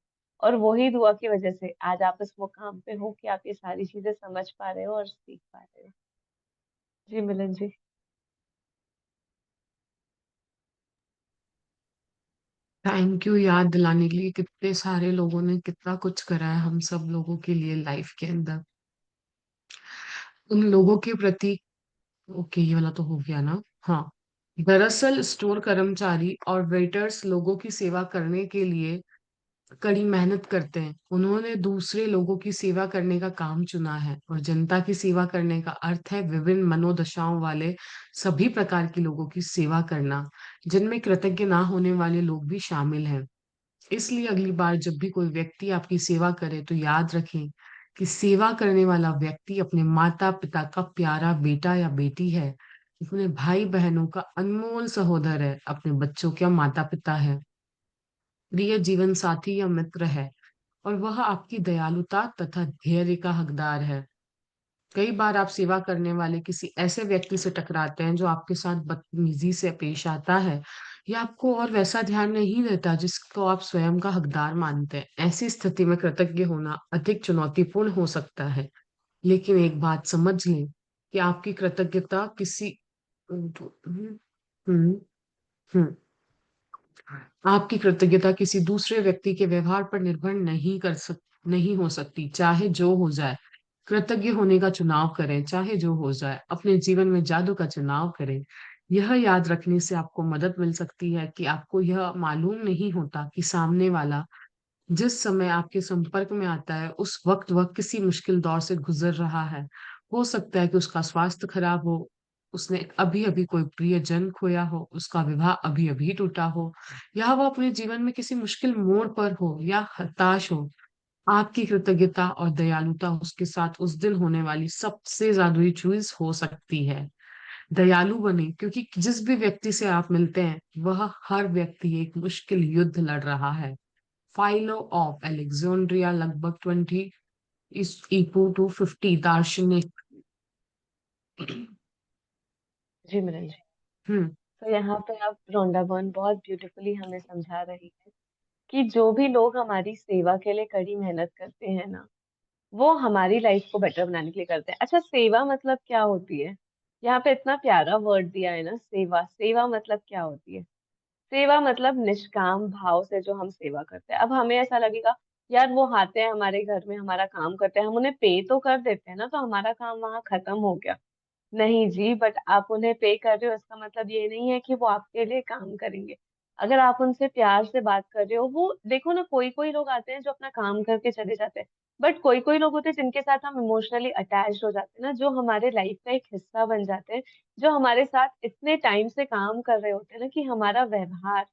और वही दुआ की वज़ह से आज आप इस मुकाम पे हो कि आप ये सारी चीज़ें समझ पा रहे हो और सीख पा रहे हो। जी, मिलन जी। थैंक यू याद दिलाने के लिए। कितने सारे लोगों ने कितना कुछ करा है हम सब लोगों के लिए लाइफ के अंदर। उन लोगों के प्रति। ओके, ये वाला तो हो गया ना। हाँ। दरअसल स्टोर कर्मचारी और वेटर्स लोगों की सेवा करने के लिए कड़ी मेहनत करते हैं। उन्होंने दूसरे लोगों की सेवा करने का काम चुना है, और जनता की सेवा करने का अर्थ है विभिन्न मनोदशाओं वाले सभी प्रकार के लोगों की सेवा करना, जिनमें कृतज्ञ ना होने वाले लोग भी शामिल हैं। इसलिए अगली बार जब भी कोई व्यक्ति आपकी सेवा करे तो याद रखें कि सेवा करने वाला व्यक्ति अपने माता पिता का प्यारा बेटा या बेटी है, अपने भाई बहनों का अनमोल सहोदर है, अपने बच्चों का माता पिता है, प्रिय जीवन साथी या मित्र है, और वह आपकी दयालुता तथा धैर्य का हकदार है। कई बार आप सेवा करने वाले किसी ऐसे व्यक्ति से टकराते हैं जो आपके साथ बदतमीजी से पेश आता है या आपको और वैसा ध्यान नहीं देता जिसको आप स्वयं का हकदार मानते हैं। ऐसी स्थिति में कृतज्ञ होना अधिक चुनौतीपूर्ण हो सकता है। लेकिन एक बात समझ लें कि आपकी कृतज्ञता किसी हम्म हम्म हम्म आपकी कृतज्ञता किसी दूसरे व्यक्ति के व्यवहार पर निर्भर नहीं हो सकती, चाहे जो हो जाए। कृतज्ञ होने का चुनाव करें, चाहे जो हो जाए। अपने जीवन में जादू का चुनाव करें। यह याद रखने से आपको मदद मिल सकती है कि आपको यह मालूम नहीं होता कि सामने वाला जिस समय आपके संपर्क में आता है उस वक्त वह किसी मुश्किल दौर से गुजर रहा है। हो सकता है कि उसका स्वास्थ्य खराब हो, उसने अभी अभी कोई प्रियजन खोया हो, उसका विवाह अभी अभी टूटा हो, या वह अपने जीवन में किसी मुश्किल मोड़ पर हो या हताश हो। आपकी कृतज्ञता और दयालुता उसके साथ उस दिन होने वाली सबसे ज्यादा चीज हो सकती है। दयालु बने, क्योंकि जिस भी व्यक्ति से आप मिलते हैं वह हर व्यक्ति एक मुश्किल युद्ध लड़ रहा है। फाइलो ऑफ अलेक्जेंड्रिया लगभग 20 इस इक्वल टू 50 दार्शनिक। जी, मिलन जी। हम्म तो यहाँ पे आप रोंडा बर्न बहुत ब्यूटीफुली हमें समझा रही हैं कि जो भी लोग हमारी सेवा के लिए कड़ी मेहनत करते हैं ना, वो हमारी लाइफ को बेटर बनाने के लिए करते हैं। अच्छा, सेवा मतलब क्या होती है? यहाँ पे इतना प्यारा वर्ड दिया है ना, सेवा। सेवा मतलब क्या होती है? सेवा मतलब निष्काम भाव से जो हम सेवा करते हैं। अब हमें ऐसा लगेगा, यार वो आते हैं हमारे घर में, हमारा काम करते हैं, हम उन्हें पे तो कर देते हैं ना, तो हमारा काम वहाँ खत्म हो गया। नहीं जी, बट आप उन्हें पे कर रहे हो इसका मतलब ये नहीं है कि वो आपके लिए काम करेंगे। अगर आप उनसे प्यार से बात कर रहे हो, वो देखो ना, कोई-कोई लोग आते हैं जो अपना काम करके चले जाते हैं, बट कोई-कोई लोग होते हैं जिनके साथ हम इमोशनली अटैच्ड हो जाते हैं ना, जो हमारे लाइफ का एक हिस्सा बन जाते हैं, जो हमारे साथ इतने टाइम से काम कर रहे होते हैं ना कि हमारा व्यवहार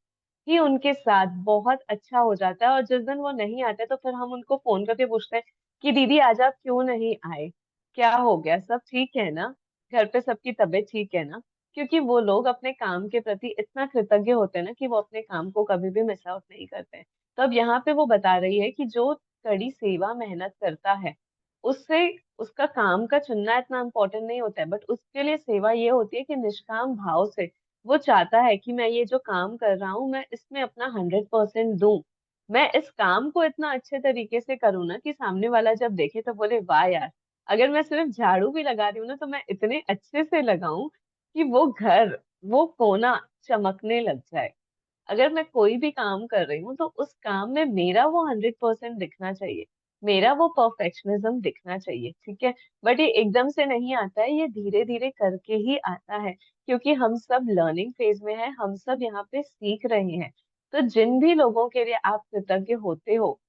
ही उनके साथ बहुत अच्छा हो जाता है। और जिस दिन वो नहीं आते तो फिर हम उनको फ़ोन करके पूछते हैं कि दीदी आज आप क्यों नहीं आए? क्या हो गया? सब ठीक है ना? घर पे सबकी तबीयत ठीक है ना? क्योंकि वो लोग अपने काम के प्रति इतना कृतज्ञ होते हैं ना कि वो अपने काम को कभी भी मिस आउट नहीं करते हैं। तो अब यहाँ पे वो बता रही है कि जो कड़ी सेवा मेहनत करता है, उससे उसका काम का चुनना इतना इम्पोर्टेंट नहीं होता है, बट उसके लिए सेवा ये होती है कि निष्काम भाव से वो चाहता है कि मैं ये जो काम कर रहा हूँ, मैं इसमें अपना 100% दूँ। मैं इस काम को इतना अच्छे तरीके से करूँ ना कि सामने वाला जब देखे तो बोले, वाह यार! अगर मैं सिर्फ झाड़ू भी लगा रही हूँ ना, तो मैं इतने अच्छे से लगाऊं कि वो घर, वो कोना चमकने लग जाए। अगर मैं कोई भी काम कर रही हूँ तो उस काम में मेरा वो 100% दिखना चाहिए, मेरा वो परफेक्शनिज्म दिखना चाहिए, ठीक है। बट ये एकदम से नहीं आता है, ये धीरे धीरे करके ही आता है, क्योंकि हम सब लर्निंग फेज में हैं, हम सब यहाँ पे सीख रहे हैं। तो जिन भी लोगों के लिए आप कृतज्ञ होते हो,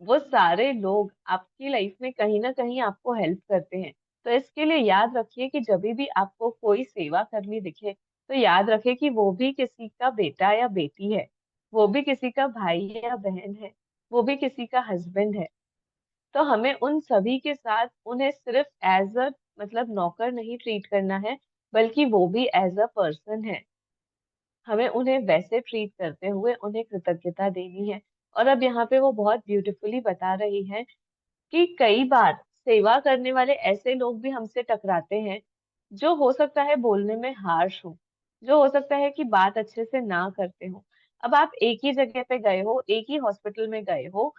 वो सारे लोग आपकी लाइफ में कहीं ना कहीं आपको हेल्प करते हैं। तो इसके लिए याद रखिए कि जब भी आपको कोई सेवा करनी दिखे, तो याद रखिए कि वो भी किसी का बेटा या बेटी है, वो भी किसी का भाई या बहन है, वो भी किसी का हस्बैंड है। तो हमें उन सभी के साथ उन्हें सिर्फ एज अ मतलब नौकर नहीं ट्रीट करना है, बल्कि वो भी एज अ पर्सन है। हमें उन्हें वैसे ट्रीट करते हुए उन्हें कृतज्ञता देनी है। और अब यहाँ पे वो बहुत ब्यूटीफुली बता रही है कि कई बार सेवा करने वाले ऐसे लोग भी हमसे टकराते हैं, जो हो सकता है बोलने में हार्श हो, जो हो सकता है कि बात अच्छे से ना करते हो। अब आप एक ही जगह पे गए हो, एक ही हॉस्पिटल में गए हो,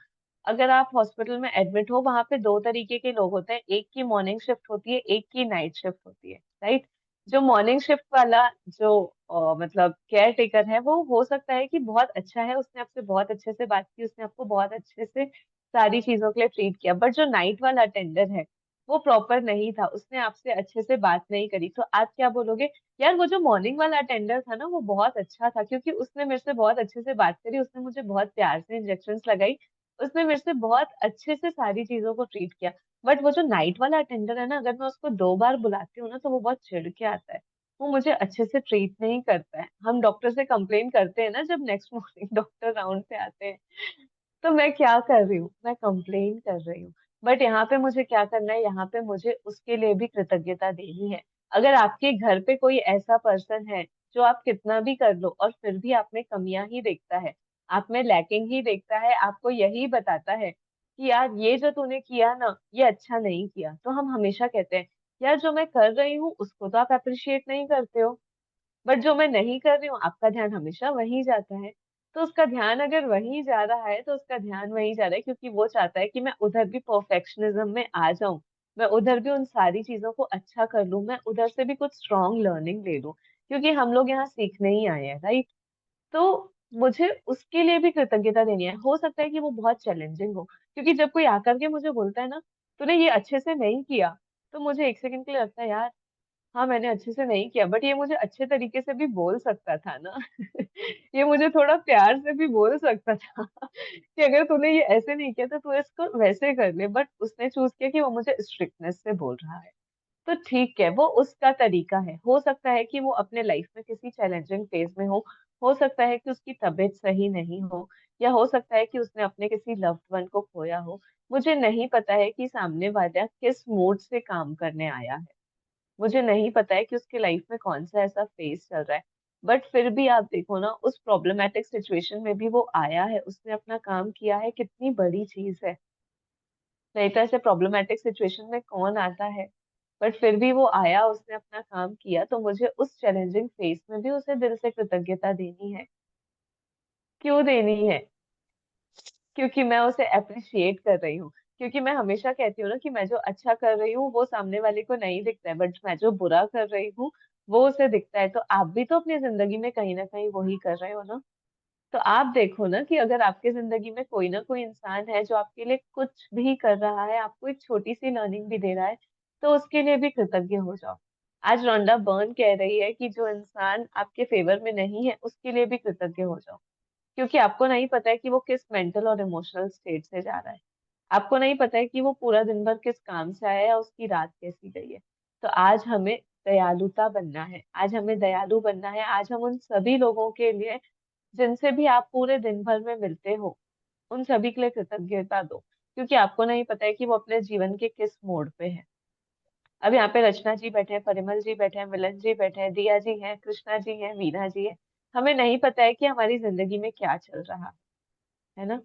अगर आप हॉस्पिटल में एडमिट हो, वहां पे दो तरीके के लोग होते हैं, एक की मॉर्निंग शिफ्ट होती है, एक की नाइट शिफ्ट होती है, राइट। जो मॉर्निंग शिफ्ट वाला जो मतलब केयर टेकर है, वो हो सकता है कि बहुत अच्छा है, उसने आपसे बहुत अच्छे से बात की, उसने आपको बहुत अच्छे से सारी चीजों के लिए ट्रीट किया। बट जो नाइट वाला अटेंडर है, वो प्रॉपर नहीं था, उसने आपसे अच्छे से बात नहीं करी, तो आप क्या बोलोगे? यार वो जो मॉर्निंग वाला अटेंडर था ना, वो बहुत अच्छा था, क्योंकि उसने मेरे से बहुत अच्छे से बात करी, उसने मुझे बहुत प्यार से इंजेक्शन लगाई, उसने मेरे से बहुत अच्छे से सारी चीजों को ट्रीट किया। बट वो जो नाइट वाला अटेंडर है ना, अगर मैं उसको 2 बार बुलाती हूँ ना, तो वो बहुत चिढ़ के आता है, वो मुझे अच्छे से ट्रीट नहीं करता है। हम डॉक्टर से कंप्लेन करते हैं ना, जब नेक्स्ट मॉर्निंग डॉक्टर राउंड पे आते हैं, तो मैं क्या कर रही हूँ? मैं कंप्लेन कर रही हूँ। बट यहाँ पे मुझे क्या करना है? यहाँ पे मुझे उसके लिए भी कृतज्ञता देनी है। अगर आपके घर पे कोई ऐसा पर्सन है, जो आप कितना भी कर लो और फिर भी आप में कमियां ही देखता है, आप में लैकिंग ही देखता है, आपको यही बताता है कि यार ये जो तूने किया ना, ये अच्छा नहीं किया, तो हम हमेशा कहते हैं, यार जो मैं कर रही हूँ उसको तो आप अप्रिशिएट नहीं करते हो। बट जो मैं नहीं कर रही हूँ, आपका ध्यान हमेशा वहीं जाता है। तो उसका ध्यान अगर वहीं जा रहा है, तो उसका ध्यान वहीं जा रहा है, क्योंकि वो चाहता है कि मैं उधर भी परफेक्शनिज्म में आ जाऊं, मैं उधर भी उन सारी चीजों को अच्छा कर लूं, मैं उधर से भी कुछ स्ट्रॉन्ग लर्निंग ले लूं, क्योंकि हम लोग यहाँ सीखने ही आए हैं, राइट। तो मुझे उसके लिए भी कृतज्ञता देनी है। हो सकता है कि वो बहुत चैलेंजिंग हो, क्योंकि जब कोई आकर के मुझे बोलता है ना, तूने ये अच्छे से नहीं किया, तो मुझे एक सेकंड के लिए लगता है, यार हाँ मैंने अच्छे से नहीं किया, बट ये मुझे अच्छे तरीके से भी बोल सकता था ना। ये मुझे थोड़ा प्यार से भी बोल सकता था कि अगर तूने ये ऐसे नहीं किया तो तू इसको वैसे कर ले, बट उसने चूज किया कि वो मुझे स्ट्रिक्टनेस से बोल रहा है। तो ठीक है, वो उसका तरीका है। हो सकता है कि वो अपने लाइफ में किसी चैलेंजिंग फेज में हो सकता है कि उसकी तबीयत सही नहीं हो, या हो सकता है कि उसने अपने किसी लव्ड वन को खोया हो। मुझे नहीं पता है कि सामने वाला किस मूड से काम करने आया है, मुझे नहीं पता है कि उसके लाइफ में कौन सा ऐसा फेज चल रहा है। बट फिर भी आप देखो ना, उस प्रॉब्लमेटिक सिचुएशन में भी वो आया है, उसने अपना काम किया है, कितनी बड़ी चीज है। नहीं तो ऐसे प्रॉब्लमेटिक सिचुएशन में कौन आता है? बट फिर भी वो आया, उसने अपना काम किया, तो मुझे उस चैलेंजिंग फेज में भी उसे दिल से कृतज्ञता देनी है। क्यों देनी है? क्योंकि मैं उसे अप्रिशिएट कर रही हूँ। क्योंकि मैं हमेशा कहती हूँ ना कि मैं जो अच्छा कर रही हूँ वो सामने वाले को नहीं दिखता है, बट मैं जो बुरा कर रही हूँ वो उसे दिखता है। तो आप भी तो अपनी जिंदगी में कहीं ना कहीं वही कर रहे हो ना। तो आप देखो ना कि अगर आपके जिंदगी में कोई ना कोई इंसान है जो आपके लिए कुछ भी कर रहा है, आपको एक छोटी सी लर्निंग भी दे रहा है, तो उसके लिए भी कृतज्ञ हो जाओ। आज रोंडा बर्न कह रही है कि जो इंसान आपके फेवर में नहीं है, उसके लिए भी कृतज्ञ हो जाओ, क्योंकि आपको नहीं पता है कि वो किस मेंटल और इमोशनल स्टेट से जा रहा है। आपको नहीं पता है कि वो पूरा दिन भर किस काम से आया है या उसकी रात कैसी गई है। तो आज हमें दयालुता बनना है, आज हमें दयालु बनना है, आज हम उन सभी लोगों के लिए जिनसे भी आप पूरे दिन भर में मिलते हो, उन सभी के लिए कृतज्ञता दो, क्योंकि आपको नहीं पता है कि वो अपने जीवन के किस मोड़ पे है। अब यहाँ पे रचना जी बैठे हैं, परिमल जी बैठे हैं, मिलन जी बैठे हैं, दिया जी हैं, कृष्णा जी हैं, मीना जी है। हमें नहीं पता है कि हमारी जिंदगी में क्या चल रहा है ना।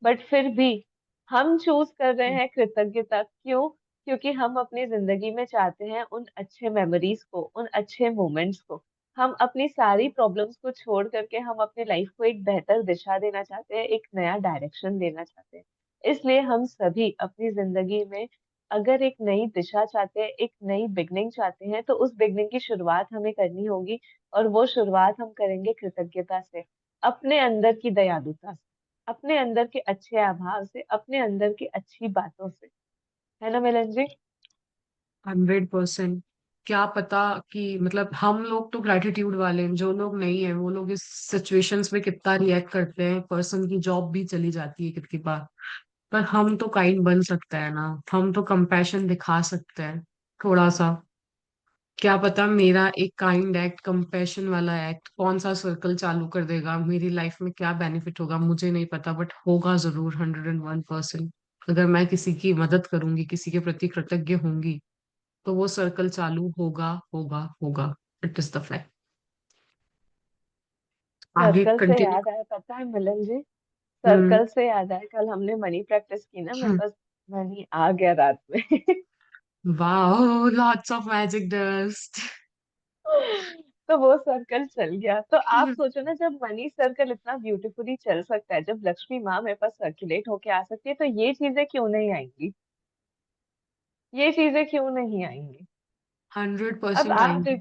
बट फिर भी हम चूज कर रहे हैं कृतज्ञता, क्यों? क्योंकि हम अपनी जिंदगी में चाहते हैं उन अच्छे मेमोरीज को, उन अच्छे मोमेंट्स को। हम अपनी सारी प्रॉब्लम्स को छोड़ करके हम अपने लाइफ को एक बेहतर दिशा देना चाहते हैं, एक नया डायरेक्शन देना चाहते हैं। इसलिए हम सभी अपनी जिंदगी में अगर एक नई दिशा चाहते हैं, एक नई बिगनिंग चाहते हैं, तो उस बिगनिंग की शुरुआत हमें करनी होगी। और वो शुरुआत हम करेंगे कृतज्ञता से, अपने अंदर की दयालुता से, अपने अंदर के अच्छे अभाव से, अपने अंदर की अच्छी बातों से। है ना मिलन जी? 100%। क्या पता कि मतलब हम लोग तो ग्रेटिट्यूड वाले हैं, जो लोग नहीं है वो लोग इस सिचुएशंस में कितना रिएक्ट करते हैं, पर्सन की जॉब भी चली जाती है कितनी बार। पर हम तो काइंड बन सकते हैं ना, हम तो कंपैशन दिखा सकते हैं थोड़ा सा। क्या पता मेरा एक काइंड एक्ट, कंपैशन वाला एक्ट कौन सा सर्कल चालू कर देगा, मेरी लाइफ में क्या बेनिफिट होगा मुझे नहीं पता, बट होगा जरूर 101%। अगर मैं किसी की मदद करूंगी, किसी के प्रति कृतज्ञ होंगी, तो वो सर्कल चालू होगा होगा होगा। It is the fact. आगे सर्कल से कंटिन्यू। याद आया, पता है मिलन जी, हम्म। सर्कल से याद आया, कल हमने मनी प्रैक्टिस की ना, मेरे हम्म। पास मनी आ गया रात में। Wow, lots of magic dust. तो वो सर्कल चल गया। तो आप सोचो ना, जब मनी सर्कल इतना ब्यूटीफुली चल सकता है, जब लक्ष्मी माँ मेरे पास सर्कुलेट होके आ सकती है, तो ये चीजें क्यों नहीं आएंगी? ये चीजें क्यों नहीं आएंगी? हंड्रेड अब परसेंट आएंगे।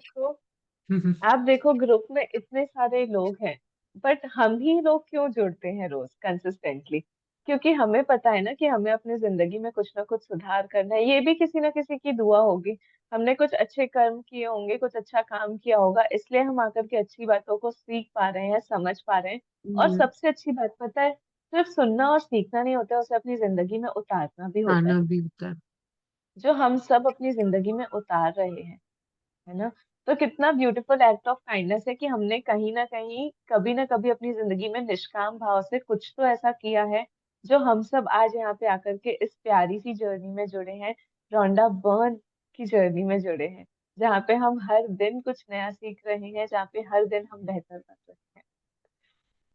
आप देखो ग्रुप में इतने सारे लोग हैं, बट हम ही लोग क्यों जुड़ते हैं रोज कंसिस्टेंटली? क्योंकि हमें पता है ना कि हमें अपनी जिंदगी में कुछ ना कुछ सुधार करना है। ये भी किसी ना किसी की दुआ होगी। हमने कुछ अच्छे कर्म किए होंगे, कुछ अच्छा काम किया होगा, इसलिए हम आकर के अच्छी बातों को सीख पा रहे हैं, समझ पा रहे हैं। और सबसे अच्छी बात पता है, सिर्फ सुनना और सीखना नहीं होता, उसे अपनी जिंदगी में उतारना भी होता है, आना भी होता है। जो हम सब अपनी जिंदगी में उतार रहे हैं। है ना? तो कितना ब्यूटीफुल एक्ट ऑफ काइंडनेस है कि हमने कहीं ना कहीं, कभी ना कभी अपनी जिंदगी में निष्काम भाव से कुछ तो ऐसा किया है, जो हम सब आज यहाँ पे आकर के इस प्यारी सी जर्नी में जुड़े हैं, रोंडा बर्न की जर्नी में जुड़े हैं, जहाँ पे हम हर दिन कुछ नया सीख रहे हैं, जहाँ पे हर दिन हम बेहतर बन रहे हैं।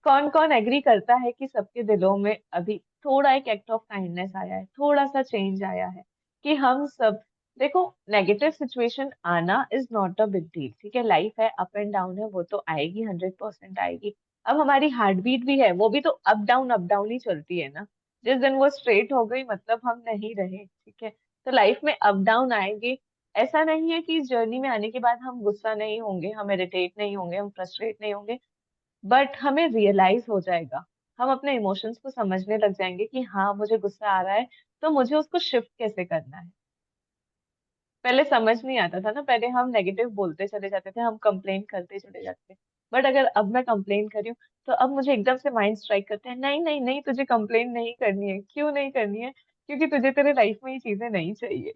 कौन कौन एग्री करता है कि सबके दिलों में अभी थोड़ा एक एक्ट ऑफ काइंडनेस आया है, थोड़ा सा चेंज आया है? कि हम सब, देखो, नेगेटिव सिचुएशन आना is not a big deal, ठीक है, लाइफ है, अप एंड डाउन है, वो तो आएगी, 100% आएगी। अब हमारी हार्ट बीट भी है, वो भी तो अप डाउन ही चलती है ना। जिस दिन वो स्ट्रेट हो गई, मतलब हम नहीं रहे, ठीक है। तो लाइफ में अप डाउन आएंगे। ऐसा नहीं है कि इस जर्नी में आने के बाद हम गुस्सा नहीं होंगे, हम इरिटेट नहीं होंगे, हम फ्रस्ट्रेट नहीं होंगे, बट हमें रियलाइज हो जाएगा, हम अपने इमोशंस को समझने लग जाएंगे कि हाँ, मुझे गुस्सा आ रहा है, तो मुझे उसको शिफ्ट कैसे करना है। पहले समझ नहीं आता था ना, पहले हम नेगेटिव बोलते चले जाते थे, हम कंप्लेन करते चले जाते थे। बट अगर अब मैं कंप्लेन कर रही हूँ, तो अब मुझे एकदम से माइंड स्ट्राइक करते हैं, नहीं नहीं नहीं, तुझे कंप्लेन नहीं करनी है। क्यों नहीं करनी है? क्योंकि तुझे तेरे लाइफ में ये चीजें नहीं चाहिए।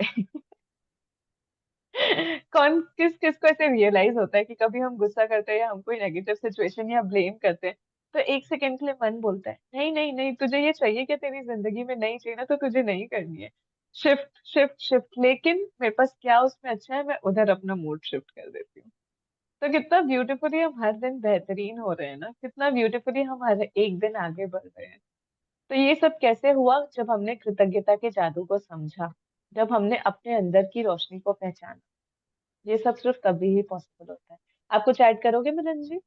कौन किस किस को ऐसे रियलाइज होता है कि कभी हम गुस्सा करते हैं या हम कोई नेगेटिव सिचुएशन या ब्लेम करते हैं, तो एक सेकंड के लिए मन बोलता है, नहीं नहीं नहीं, तुझे ये चाहिए क्या तेरी जिंदगी में? नहीं चाहिए ना, तो तुझे नहीं करनी है। शिफ्ट शिफ्ट शिफ्ट, लेकिन मेरे पास क्या उसमें अच्छा है, मैं उधर अपना मूड शिफ्ट कर देती हूँ। तो कितना ब्यूटीफुली हम हर दिन बेहतरीन हो रहे हैं ना, कितना ब्यूटीफुली हम हर एक दिन आगे बढ़ रहे हैं। तो ये सब कैसे हुआ? जब हमने कृतज्ञता के जादू को समझा, जब हमने अपने अंदर की रोशनी को पहचाना। ये सब सिर्फ तभी ही पॉसिबल होता है। आप कुछ ऐड करोगे मिलन जी?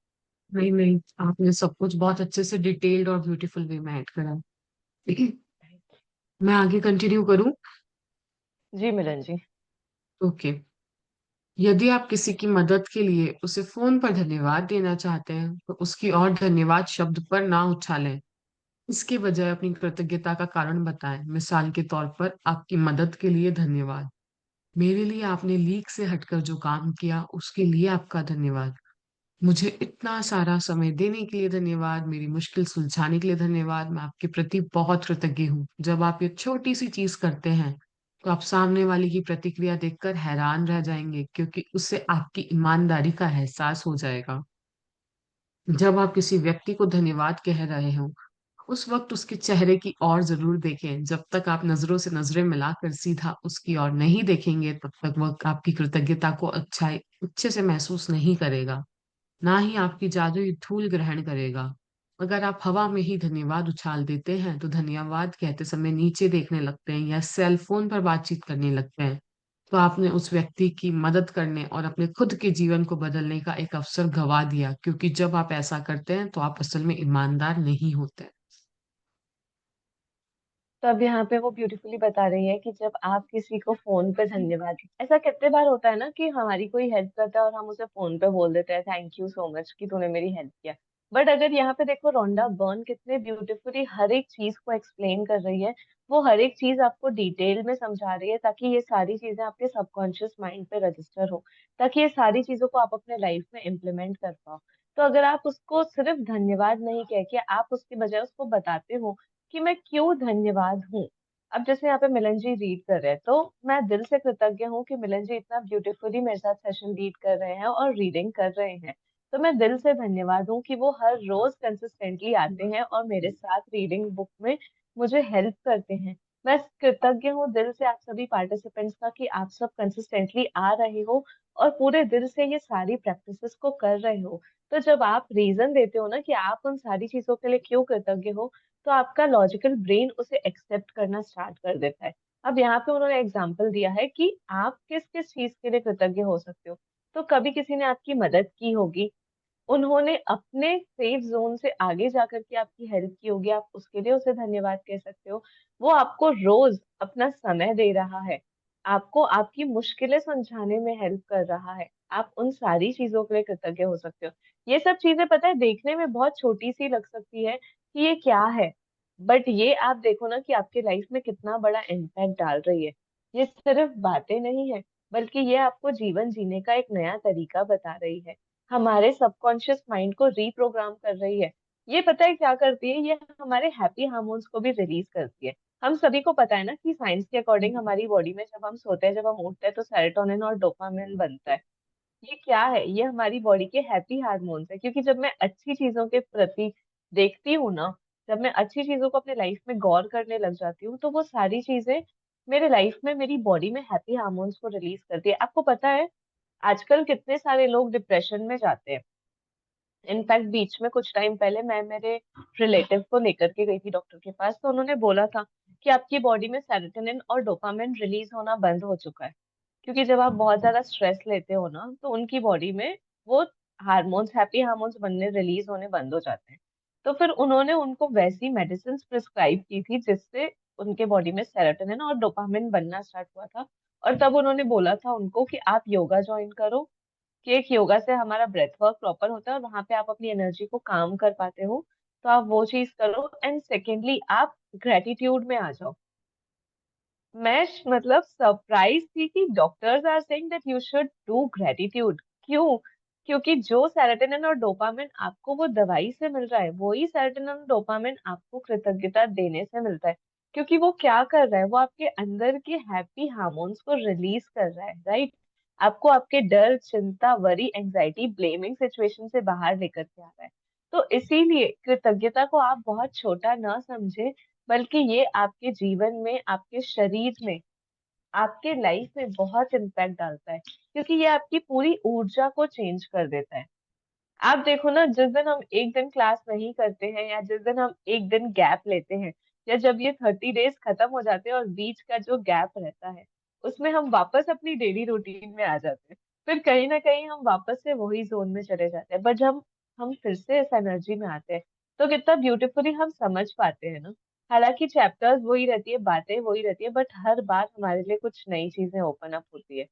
नहीं नहीं, आपने सब कुछ बहुत अच्छे से डिटेल्ड और ब्यूटीफुल वे में ऐड करा। मैं आगे कंटिन्यू करूं? जी मिलन जी। ओके। यदि आप किसी की मदद के लिए उसे फोन पर धन्यवाद देना चाहते हैं, तो उसकी और धन्यवाद शब्द पर ना उछालें। इसके बजाय अपनी कृतज्ञता का कारण बताएं। मिसाल के तौर पर, आपकी मदद के लिए धन्यवाद। मेरे लिए आपने लीक से हटकर जो काम किया उसके लिए आपका धन्यवाद। मुझे इतना सारा समय देने के लिए धन्यवाद। मेरी मुश्किल सुलझाने के लिए धन्यवाद। मैं आपके प्रति बहुत कृतज्ञ हूँ। जब आप ये छोटी सी चीज करते हैं, तो आप सामने वाले की प्रतिक्रिया देखकर हैरान रह जाएंगे, क्योंकि उससे आपकी ईमानदारी का एहसास हो जाएगा। जब आप किसी व्यक्ति को धन्यवाद कह रहे हो, उस वक्त उसके चेहरे की ओर जरूर देखें। जब तक आप नजरों से नजरें मिलाकर सीधा उसकी ओर नहीं देखेंगे, तब तक वह आपकी कृतज्ञता को अच्छे से महसूस नहीं करेगा, ना ही आपकी जादुई धूल ग्रहण करेगा। अगर आप हवा में ही धन्यवाद उछाल देते हैं, तो धन्यवाद कहते समय नीचे देखने लगते हैं या सेल फोन पर बातचीत करने लगते हैं, तो आपने उस व्यक्ति की मदद करने और अपने खुद के जीवन को बदलने का एक अवसर गवा दिया, क्योंकि जब आप ऐसा करते हैं तो आप असल में ईमानदार नहीं होते। तो अब यहाँ पे वो ब्यूटीफुली बता रही है कि जब आप किसी को फोन पे धन्यवाद, ऐसा कितने बार होता है ना कि हमारी कोई हेल्प करता है और हम उसे फोन पे बोल देते हैं थैंक यू सो मच कि तूने मेरी हेल्प किया। बट अगर यहाँ पे देखो रोंडा बर्न कितने ब्यूटीफुली हर एक चीज को एक्सप्लेन कर रही है, वो हर एक चीज आपको डिटेल में समझा रही है ताकि ये सारी चीजें आपके सबकॉन्शियस माइंड पे रजिस्टर हो, ताकि ये सारी चीजों को आप अपने लाइफ में इम्प्लीमेंट कर पाओ। तो अगर आप उसको सिर्फ धन्यवाद नहीं कह के आप उसके बजाय उसको बताते हो कि मैं क्यों धन्यवाद हूँ। अब जैसे यहाँ पे मिलन जी रीड कर रहे हैं तो मैं दिल से कृतज्ञ हूँ कि मिलन जी इतना ब्यूटीफुली मेरे साथ सेशन रीड कर रहे हैं और रीडिंग कर रहे हैं। तो मैं दिल से धन्यवाद हूँ कि वो हर रोज कंसिस्टेंटली आते हैं और मेरे साथ रीडिंग बुक में मुझे हेल्प करते हैं। मैं कृतज्ञ हूँ दिल से आप सभी पार्टिसिपेंट्स का कि आप सब कंसिस्टेंटली आ रहे हो और पूरे दिल से ये सारी प्रैक्टिसेस को कर रहे हो। तो जब आप रीजन देते हो ना कि आप उन सारी चीजों के लिए क्यों कृतज्ञ हो, तो आपका लॉजिकल ब्रेन उसे एक्सेप्ट करना स्टार्ट कर देता है। अब यहाँ पे उन्होंने एग्जाम्पल दिया है कि आप किस किस चीज के लिए कृतज्ञ हो सकते हो। तो कभी किसी ने आपकी मदद की होगी, उन्होंने अपने सेफ जोन से आगे जाकर के आपकी हेल्प की होगी, आप उसके लिए उसे धन्यवाद कह सकते हो। वो आपको रोज अपना समय दे रहा है, आपको आपकी मुश्किलें सुलझाने में हेल्प कर रहा है, आप उन सारी चीजों के लिए कृतज्ञ हो सकते हो। ये सब चीजें पता है देखने में बहुत छोटी सी लग सकती है कि ये क्या है, बट ये आप देखो ना कि आपके लाइफ में कितना बड़ा इम्पैक्ट डाल रही है। ये सिर्फ बातें नहीं है, बल्कि ये आपको जीवन जीने का एक नया तरीका बता रही है, हमारे सबकॉन्शियस माइंड को रीप्रोग्राम कर रही है। ये पता है क्या करती है, ये हमारे हैप्पी हार्मोन्स को भी रिलीज करती है। हम सभी को पता है ना कि साइंस के अकॉर्डिंग हमारी बॉडी में जब हम सोते हैं, जब हम उठते हैं तो सेरोटोनिन और डोपामिन बनता है। ये क्या है, ये हमारी बॉडी के हैप्पी हार्मोन्स है, क्योंकि जब मैं अच्छी चीजों के प्रति देखती हूँ ना, जब मैं अच्छी चीजों को अपने लाइफ में गौर करने लग जाती हूँ, तो वो सारी चीजें मेरे लाइफ में मेरी बॉडी में हैप्पी हार्मोन्स को रिलीज करती है। आपको पता है आजकल कितने सारे लोग डिप्रेशन में जाते हैं। इनफैक्ट बीच में कुछ टाइम पहले मैं मेरे रिलेटिव को लेकर के गई थी डॉक्टर के पास, तो उन्होंने बोला था कि आपकी बॉडी में सेरोटोनिन और डोपामिन रिलीज होना बंद हो चुका है, क्योंकि जब आप बहुत ज्यादा स्ट्रेस लेते हो ना तो उनकी बॉडी में वो हार्मोन्स हैप्पी हार्मोन्स बनने रिलीज होने बंद हो जाते हैं। तो फिर उन्होंने उनको वैसी मेडिसिन प्रिस्क्राइब की थी जिससे उनके बॉडी में सेरोटोनिन और डोपामिन बनना स्टार्ट हुआ था। और तब उन्होंने बोला था उनको कि आप योगा ज्वाइन करो, कि एक योगा से हमारा ब्रेथ वर्क प्रॉपर होता है और वहां पे आप अपनी एनर्जी को काम कर पाते हो। तो आप वो चीज करो एंड सेकेंडली आप ग्रेटिट्यूड में आ जाओ। मैं मतलब सरप्राइज थी कि doctors are saying that you should do gratitude. क्यों? क्योंकि जो सेरोटोनिन और डोपामिन आपको वो दवाई से मिल रहा है, वही सेरोटोनिन और डोपामिन आपको कृतज्ञता देने से मिलता है। क्योंकि वो क्या कर रहा है, वो आपके अंदर के हैप्पी हार्मोन्स को रिलीज कर रहा है, राइट? आपको आपके डर, चिंता, वरी, एंजाइटी, ब्लेमिंग सिचुएशन से बाहर लेकर के आ रहा है। तो इसीलिए कृतज्ञता को आप बहुत छोटा ना समझे, बल्कि ये आपके जीवन में, आपके शरीर में, आपके लाइफ में बहुत इम्पैक्ट डालता है, क्योंकि ये आपकी पूरी ऊर्जा को चेंज कर देता है। आप देखो ना, जिस दिन हम एक दिन क्लास नहीं करते हैं या जिस दिन हम एक दिन गैप लेते हैं, या जब ये 30 डेज खत्म हो जाते हैं और बीच का जो गैप रहता है, उसमें हम वापस अपनी डेली रूटीन में आ जाते हैं। फिर कहीं ना कहीं हम वापस से वही जोन में चले जाते हैं, बट जब हम फिर से इस एनर्जी में आते हैं तो कितना ब्यूटीफुली हम समझ पाते हैं ना। हालांकि चैप्टर्स वही रहती है, बातें वही रहती है, बट हर बार हमारे लिए कुछ नई चीजें ओपन अप होती है।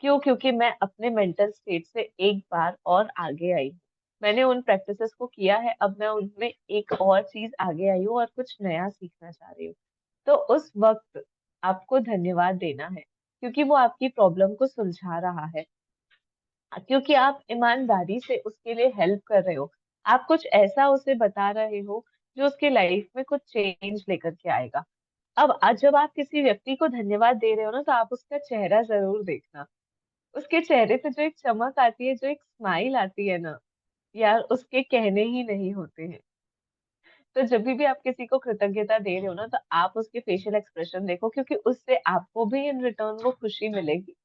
क्यों? क्योंकि मैं अपने मेंटल स्टेट से एक बार और आगे आई हूँ। मैंने उन प्रैक्टिसेस को किया है, अब मैं उनमें एक और चीज आगे आई हूँ और कुछ नया सीखना चाह रही हूँ। तो उस वक्त आपको धन्यवाद देना है, क्योंकि वो आपकी प्रॉब्लम को सुलझा रहा है, क्योंकि आप ईमानदारी से उसके लिए हेल्प कर रहे हो। आप कुछ ऐसा उसे बता रहे हो जो उसके लाइफ में कुछ चेंज लेकर के आएगा। अब आज जब आप किसी व्यक्ति को धन्यवाद दे रहे हो ना, तो आप उसका चेहरा जरूर देखना। उसके चेहरे पे जो एक चमक आती है, जो एक स्माइल आती है ना, यार उसके कहने ही नहीं होते हैं। तो जब भी आप किसी को कृतज्ञता दे रहे हो ना, तो आप उसके फेशियल एक्सप्रेशन देखो, क्योंकि उससे आपको भी इन रिटर्न वो खुशी मिलेगी।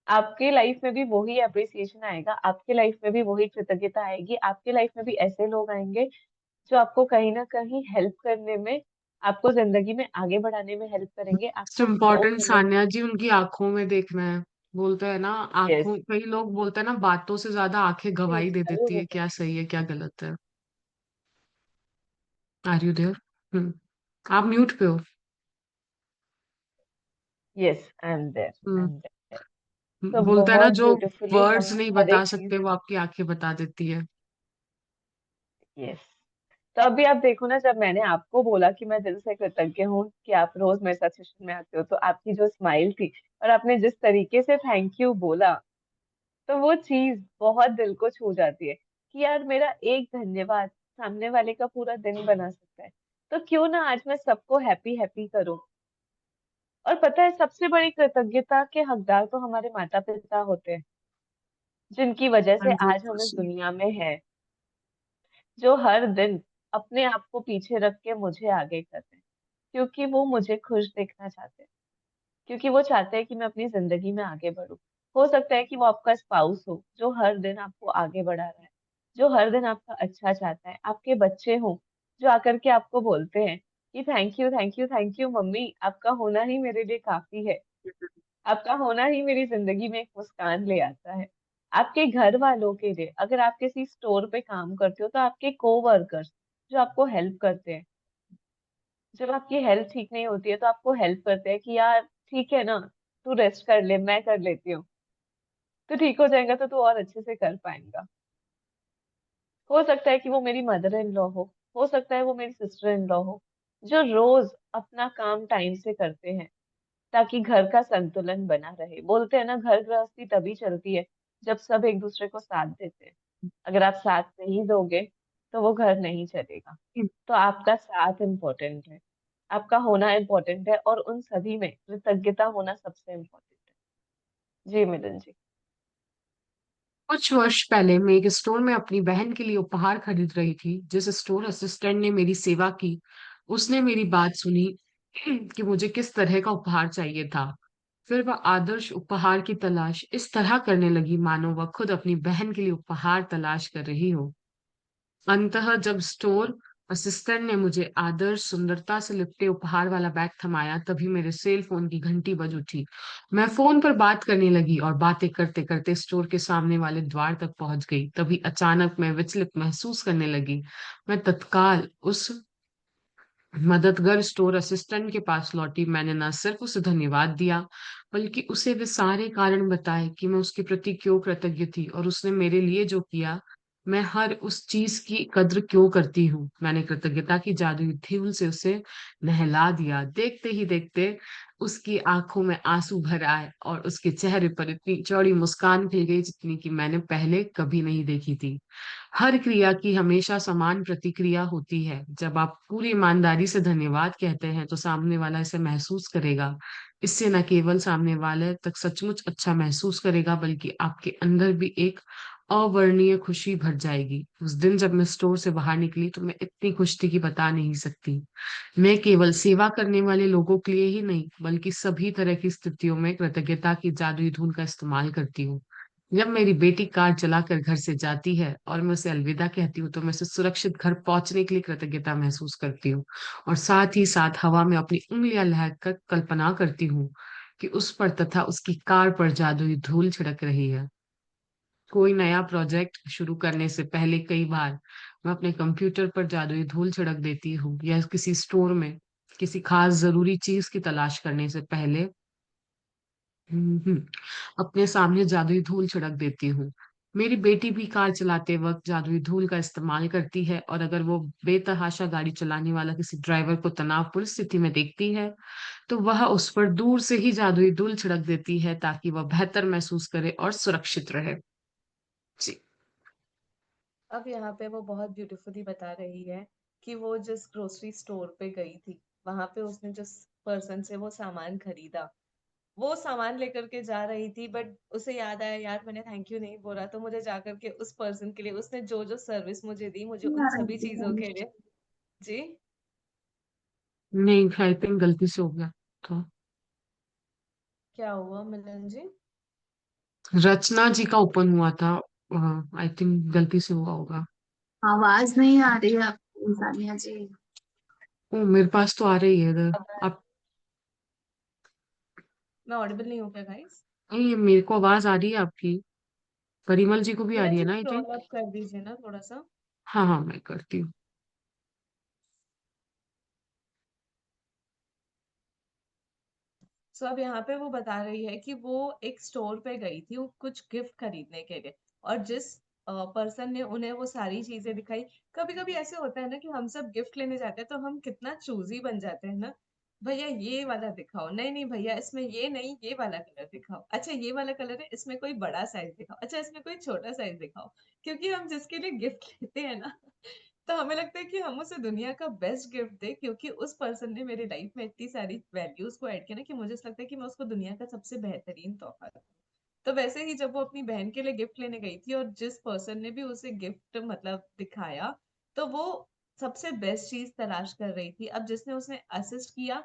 आपके लाइफ में भी वही अप्रिसिएशन आएगा, आपके लाइफ में भी वही कृतज्ञता आएगी, आपके लाइफ में भी ऐसे लोग आएंगे जो आपको कहीं ना कहीं हेल्प करने में, आपको जिंदगी में आगे बढ़ाने में हेल्प करेंगे, मोस्ट आपको ग्रो इम्पोर्टेंट करने में। सान्या जी, उनकी आंखों में देखना है। बोलते हैं ना, यस, आंखों, कई लोग बोलते हैं ना, बातों से ज्यादा आंखें गवाही दे जरूर देती है, होता है। क्या सही है क्या गलत है। Are you there? हम्म। आप म्यूट पे हो। Yes, I am there, I hmm. Am there. तो बोलता है ना, बहुत जो ब्यूटीफुली वर्ड्स हमें नहीं हर बता एक चीज। सकते वो आपकी आंखें बता देती है। यस। तो अभी आप देखो ना, जब मैंने आपको बोला कि मैं दिल से कृतज्ञ हूँ कि आप रोज मेरे साथ सेशन में आते हो, तो आपकी जो स्माइल थी और आपने जिस तरीके से थैंक यू बोला, तो वो चीज बहुत दिल को छू जाती है कि यार मेरा एक धन्यवाद सामने वाले का पूरा दिन बना सकता है। तो क्यों ना आज मैं सबको हैप्पी हैप्पी करूं। और पता है, सबसे बड़ी कृतज्ञता के हकदार तो हमारे माता पिता होते हैं, जिनकी वजह से हंड्रेड आज हम इस परसेंट दुनिया में हैं, जो हर दिन अपने आप को पीछे रख के मुझे आगे करते हैं, क्योंकि वो मुझे खुश देखना चाहते हैं, क्योंकि वो चाहते हैं कि मैं अपनी जिंदगी में आगे बढ़ूं। हो सकता है कि वो आपका स्पाउस हो जो हर दिन आपको आगे बढ़ा रहा है, जो हर दिन आपका अच्छा चाहता है, आपके बच्चे हो जो आकर के आपको बोलते हैं कि thank you thank you thank you mummy, आपका होना ही मेरे लिए काफी है, आपका होना ही मेरी जिंदगी में एक मुस्कान ले आता है। आपके घर वालों के लिए, अगर आप किसी स्टोर पे काम करते हो, तो आपके कोवर्कर्स जो आपको हेल्प करते हैं, जब आपकी हेल्थ ठीक नहीं होती है तो आपको हेल्प करते हैं कि यार ठीक है ना, तू रेस्ट कर ले, मैं कर लेती हूँ, तू ठीक हो जाएगा तो तू और अच्छे से कर पाएगा। हो सकता है कि वो मेरी मदर इन लॉ हो सकता है वो मेरी सिस्टर इन लॉ हो, जो रोज अपना काम टाइम से करते हैं ताकि घर का संतुलन बना रहे। बोलते हैं ना, घर गृहस्थी तभी चलती है जब सब एक दूसरे को साथ देते हैं। अगर आप साथ नहीं दोगे तो वो घर नहीं चलेगा। तो आपका साथ इम्पोर्टेंट है, आपका होना इम्पोर्टेंट है, और उन सभी में कृतज्ञता होना सबसे इम्पोर्टेंट है। जी मिलन जी। कुछ वर्ष पहले मैं एक स्टोर में अपनी बहन के लिए उपहार खरीद रही थी। जिस स्टोर असिस्टेंट ने मेरी सेवा की, उसने मेरी बात सुनी कि मुझे किस तरह का उपहार चाहिए था। फिर वह आदर्श उपहार की तलाश इस तरह करने लगी मानो वह खुद अपनी बहन के लिए उपहार तलाश कर रही हो। अंततः जब स्टोर असिस्टेंट ने मुझे आदर्श सुंदरता से लिपटे उपहार वाला बैग थमाया, तभी मेरे सेल फोन की घंटी बज उठी। मैं फोन पर बात करने लगी और बातें करते करते स्टोर के सामने वाले द्वार तक पहुंच गई। तभी अचानक मैं विचलित महसूस करने लगी। मैं तत्काल उस मददगार स्टोर असिस्टेंट के पास लौटी। मैंने न सिर्फ उसे धन्यवाद दिया, बल्कि उसे वे सारे कारण बताए कि मैं उसके प्रति क्यों कृतज्ञ थी और उसने मेरे लिए जो किया, मैं हर उस चीज की कद्र क्यों करती हूँ। मैंने कृतज्ञता की जादुई धूल से उसे नहला दिया। देखते ही देखते उसकी आंखों में आंसू भर आए और उसके चेहरे पर इतनी चौड़ी मुस्कान खिल गई जितनी कि मैंने पहले कभी नहीं देखी थी। हर क्रिया की हमेशा समान प्रतिक्रिया होती है। जब आप पूरी ईमानदारी से धन्यवाद कहते हैं तो सामने वाला इसे महसूस करेगा। इससे न केवल सामने वाले तक सचमुच अच्छा महसूस करेगा, बल्कि आपके अंदर भी एक अवर्णीय खुशी भर जाएगी। उस दिन जब मैं स्टोर से बाहर निकली तो मैं इतनी खुश थी कि बता नहीं सकती। मैं केवल सेवा करने वाले लोगों के लिए ही नहीं, बल्कि सभी तरह की स्थितियों में कृतज्ञता की जादुई धूल का इस्तेमाल करती हूँ। जब मेरी बेटी कार चलाकर घर से जाती है और मैं उसे अलविदा कहती हूँ, तो मैं उसे सुरक्षित घर पहुंचने के लिए कृतज्ञता महसूस करती हूँ। और साथ ही साथ हवा में अपनी उंगलियां लहराकर कल्पना करती हूँ कि उस पर तथा उसकी कार पर जादुई धूल छिड़क रही है। कोई नया प्रोजेक्ट शुरू करने से पहले कई बार मैं अपने कंप्यूटर पर जादुई धूल छिड़क देती हूँ, या किसी स्टोर में किसी खास जरूरी चीज की तलाश करने से पहले हम्म, अपने सामने जादुई धूल छिड़क देती हूँ। मेरी बेटी भी कार चलाते वक्त जादुई धूल का इस्तेमाल करती है, और अगर वो बेतहाशा गाड़ी चलाने वाला किसी ड्राइवर को तनावपूर्ण स्थिति में देखती है, तो वह उस पर दूर से ही जादुई धूल छिड़क देती है ताकि वह बेहतर महसूस करे और सुरक्षित रहे। जी। अब यहाँ पे वो बहुत ब्यूटीफुली बता रही है कि वो जिस ग्रोसरी स्टोर पे गई थी, वहां पे उसने जिस पर्सन से वो सामान खरीदा, वो सामान लेकर के जा रही थी, बट उसे याद आया यार मैंने थैंक यू नहीं बोला, तो मुझे जाकर के उस पर्सन के लिए उसने जो जो सर्विस मुझे दी, मुझे उन सभी चीजों के लिए। जी। नहीं, आई थिंक गलती से हो गया। तो क्या हुआ मिलन जी? रचना जी का ओपन हुआ था। आई थिंक गलती से हुआ होगा। आवाज नहीं आ रही है आपकी सानिया जी। ओ, मेरे पास तो आ रही है इधर। अब आप मैं ऑडिबल नहीं हूँ क्या गाइस? नहीं, मेरे को आवाज आ रही है आपकी। परिमल जी को भी आ मिलन रही है जी ना, आई स्क्रॉल थिंक। अप कर दीजिए ना थोड़ा सा। हाँ हाँ, मैं करती हूँ। सो अब यहाँ पे वो बता रही है कि वो एक स्टोर पे गई थी वो कुछ गिफ्ट खरीदने के लिए, और जिस पर्सन ने उन्हें वो सारी चीजें दिखाई। कभी कभी ऐसे होता है ना कि हम सब गिफ्ट लेने जाते हैं तो हम कितना चूजी बन जाते हैं ना। भैया ये वाला दिखाओ, नहीं नहीं भैया इसमें ये नहीं, ये वाला कलर दिखाओ, अच्छा ये वाला कलर है, इसमें कोई बड़ा साइज दिखाओ, अच्छा इसमें कोई छोटा साइज दिखाओ। क्योंकि हम जिसके लिए गिफ्ट लेते हैं ना, तो हमें लगता है कि हम उसे दुनिया का बेस्ट गिफ्ट दे, क्योंकि उस पर्सन ने मेरी लाइफ में इतनी सारी वैल्यूज को ऐड किया ना कि मुझे ऐसा लगता है कि मैं उसको दुनिया का सबसे बेहतरीन तोहफा दूं। तो वैसे ही जब वो अपनी बहन के लिए गिफ्ट लेने गई थी और जिस पर्सन ने भी उसे गिफ्ट मतलब दिखाया, तो वो सबसे बेस्ट चीज तलाश कर रही थी। अब जिसने उसने असिस्ट किया,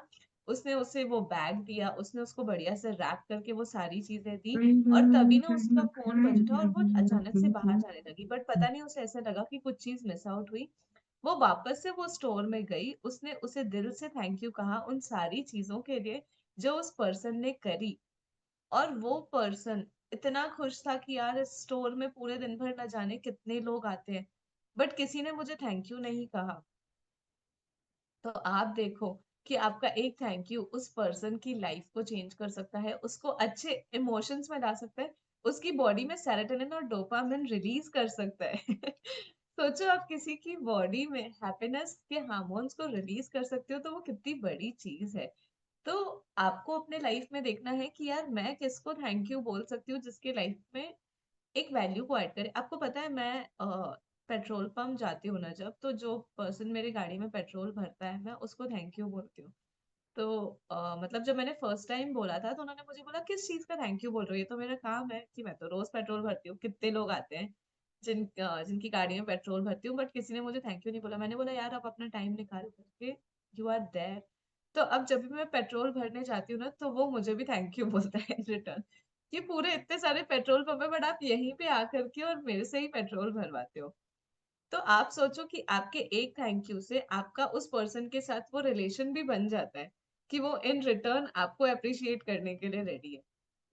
उसने उसे वो बैग दिया, उसने उसको बढ़िया से रैप करके वो सारी चीजें दी, और तभी ना उसका फोन बज उठा और वो अचानक से बाहर जाने लगी, बट पता नहीं उसे ऐसा लगा कि कुछ चीज मिस आउट हुई। वो वापस से वो स्टोर में गई, उसने उसे दिल से थैंक यू कहा उन सारी चीजों के लिए जो उस पर्सन ने करी। और वो पर्सन इतना खुश था कि यार इस स्टोर में पूरे दिन भर न जाने कितने लोग आते हैं, बट किसी ने मुझे थैंक यू नहीं कहा। तो आप देखो कि आपका एक थैंक यू उस पर्सन की लाइफ को चेंज कर सकता है, उसको अच्छे इमोशंस में ला सकता है, उसकी बॉडी में सेरोटोनिन और डोपामिन रिलीज कर सकता है। सोचो आप किसी की बॉडी में हैप्पीनेस के हार्मोन्स को रिलीज कर सकते हो, तो वो कितनी बड़ी चीज है। तो आपको अपने लाइफ में देखना है कि यार मैं किसको थैंक यू बोल सकती हूँ जिसके लाइफ में एक वैल्यू को ऐड करे। आपको पता है मैं पेट्रोल पंप जाती हूँ ना जब, तो जो पर्सन मेरी गाड़ी में पेट्रोल भरता है मैं उसको थैंक यू बोलती हूँ। तो मतलब जब मैंने फर्स्ट टाइम बोला था तो उन्होंने मुझे बोला किस चीज का थैंक यू बोल रही है, तो मेरा काम है कि मैं तो रोज पेट्रोल भरती हूँ, कितने लोग आते हैं जिनकी गाड़ी में पेट्रोल भरती हूँ, बट किसी ने मुझे थैंक यू नहीं बोला। मैंने बोला यार आप अपना टाइम निकाल करके यू आर देयर। तो अब जब भी मैं पेट्रोल भरने जाती हूँ ना तो वो मुझे भी थैंक यू बोलता है रिटर्न, कि पूरे इतने सारे पेट्रोल पंप है बट आप यहीं पे आकर के और मेरे से ही पेट्रोल भरवाते हो। तो आप सोचो कि आपके एक थैंक यू से आपका उस पर्सन के साथ वो रिलेशन भी बन जाता है, कि वो इन रिटर्न आपको अप्रिशिएट करने के लिए रेडी है।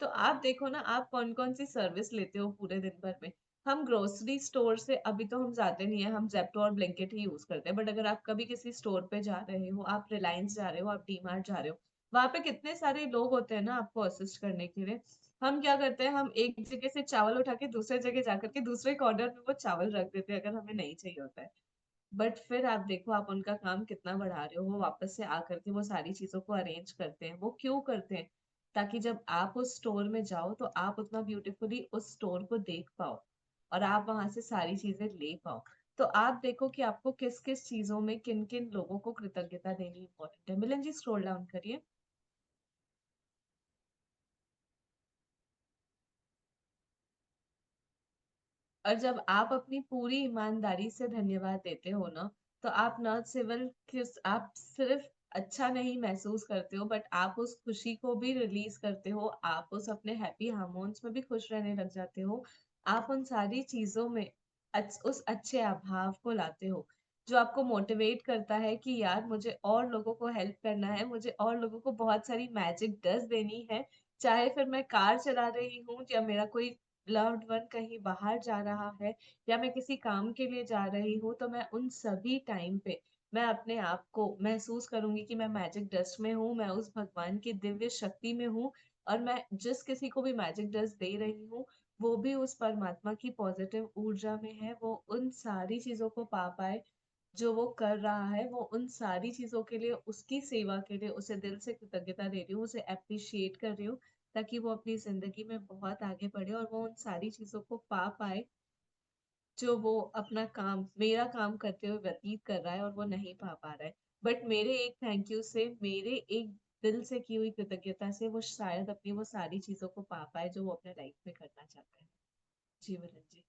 तो आप देखो ना आप कौन कौन सी सर्विस लेते हो पूरे दिन भर में। हम ग्रोसरी स्टोर से अभी तो हम जाते नहीं है, हम जेप्टो और ब्लिंकिट ही यूज करते हैं, बट अगर आप कभी किसी स्टोर पे जा रहे हो, आप रिलायंस जा रहे हो, आप डी मार्ट जा रहे हो, वहां पे कितने सारे लोग होते हैं ना आपको असिस्ट करने के लिए। हम क्या करते हैं, हम एक जगह से चावल उठा के दूसरे जगह जाकर के दूसरे कॉर्नर में वो चावल रख देते हैं अगर हमें नहीं चाहिए होता है। बट फिर आप देखो आप उनका काम कितना बढ़ा रहे हो, वो वापस से आकर के वो सारी चीजों को अरेंज करते हैं। वो क्यों करते हैं? ताकि जब आप उस स्टोर में जाओ तो आप उतना ब्यूटीफुली उस स्टोर को देख पाओ और आप वहां से सारी चीजें ले पाओ। तो आप देखो कि आपको किस किस चीजों में किन किन लोगों को कृतज्ञता देनी इंपॉर्टेंट है। मिलन जी स्क्रॉल डाउन करिए। और जब आप अपनी पूरी ईमानदारी से धन्यवाद देते हो ना, तो आप न सिविल किस आप सिर्फ अच्छा नहीं महसूस करते हो, बट आप उस खुशी को भी रिलीज करते हो, आप उस अपने हैप्पी हार्मोन्स में भी खुश रहने लग जाते हो। आप उन सारी चीजों में उस अच्छे अभाव को लाते हो जो आपको मोटिवेट करता है कि यार मुझे और लोगों को हेल्प करना है, मुझे और लोगों को बहुत सारी मैजिक डस्ट देनी है। चाहे फिर मैं कार चला रही हूँ या मेरा कोई लव्ड वन कहीं बाहर जा रहा है या मैं किसी काम के लिए जा रही हूँ, तो मैं उन सभी टाइम पे मैं अपने आप को महसूस करूंगी कि मैं मैजिक डस्ट में हूँ, मैं उस भगवान की दिव्य शक्ति में हूँ। और मैं जिस किसी को भी मैजिक डस्ट दे रही हूँ वो भी उस परमात्मा की पॉजिटिव ऊर्जा में है, वो उन सारी चीजों को पा पाए जो वो कर रहा है। वो उन सारी चीजों के लिए उसकी सेवा के लिए उसे दिल से कृतज्ञता दे रही हूँ, उसे अप्रिशिएट कर रही हूँ, ताकि वो अपनी जिंदगी में बहुत आगे बढ़े और वो उन सारी चीजों को पा पाए जो वो अपना काम मेरा काम करते हुए व्यतीत कर रहा है और वो नहीं पा पा रहा है। बट मेरे एक थैंक यू से, मेरे एक दिल से की हुई कृतज्ञता से वो शायद अपनी वो सारी चीजों को पा पाए जो वो अपने लाइफ में करना चाहता है। जी मिलन जी।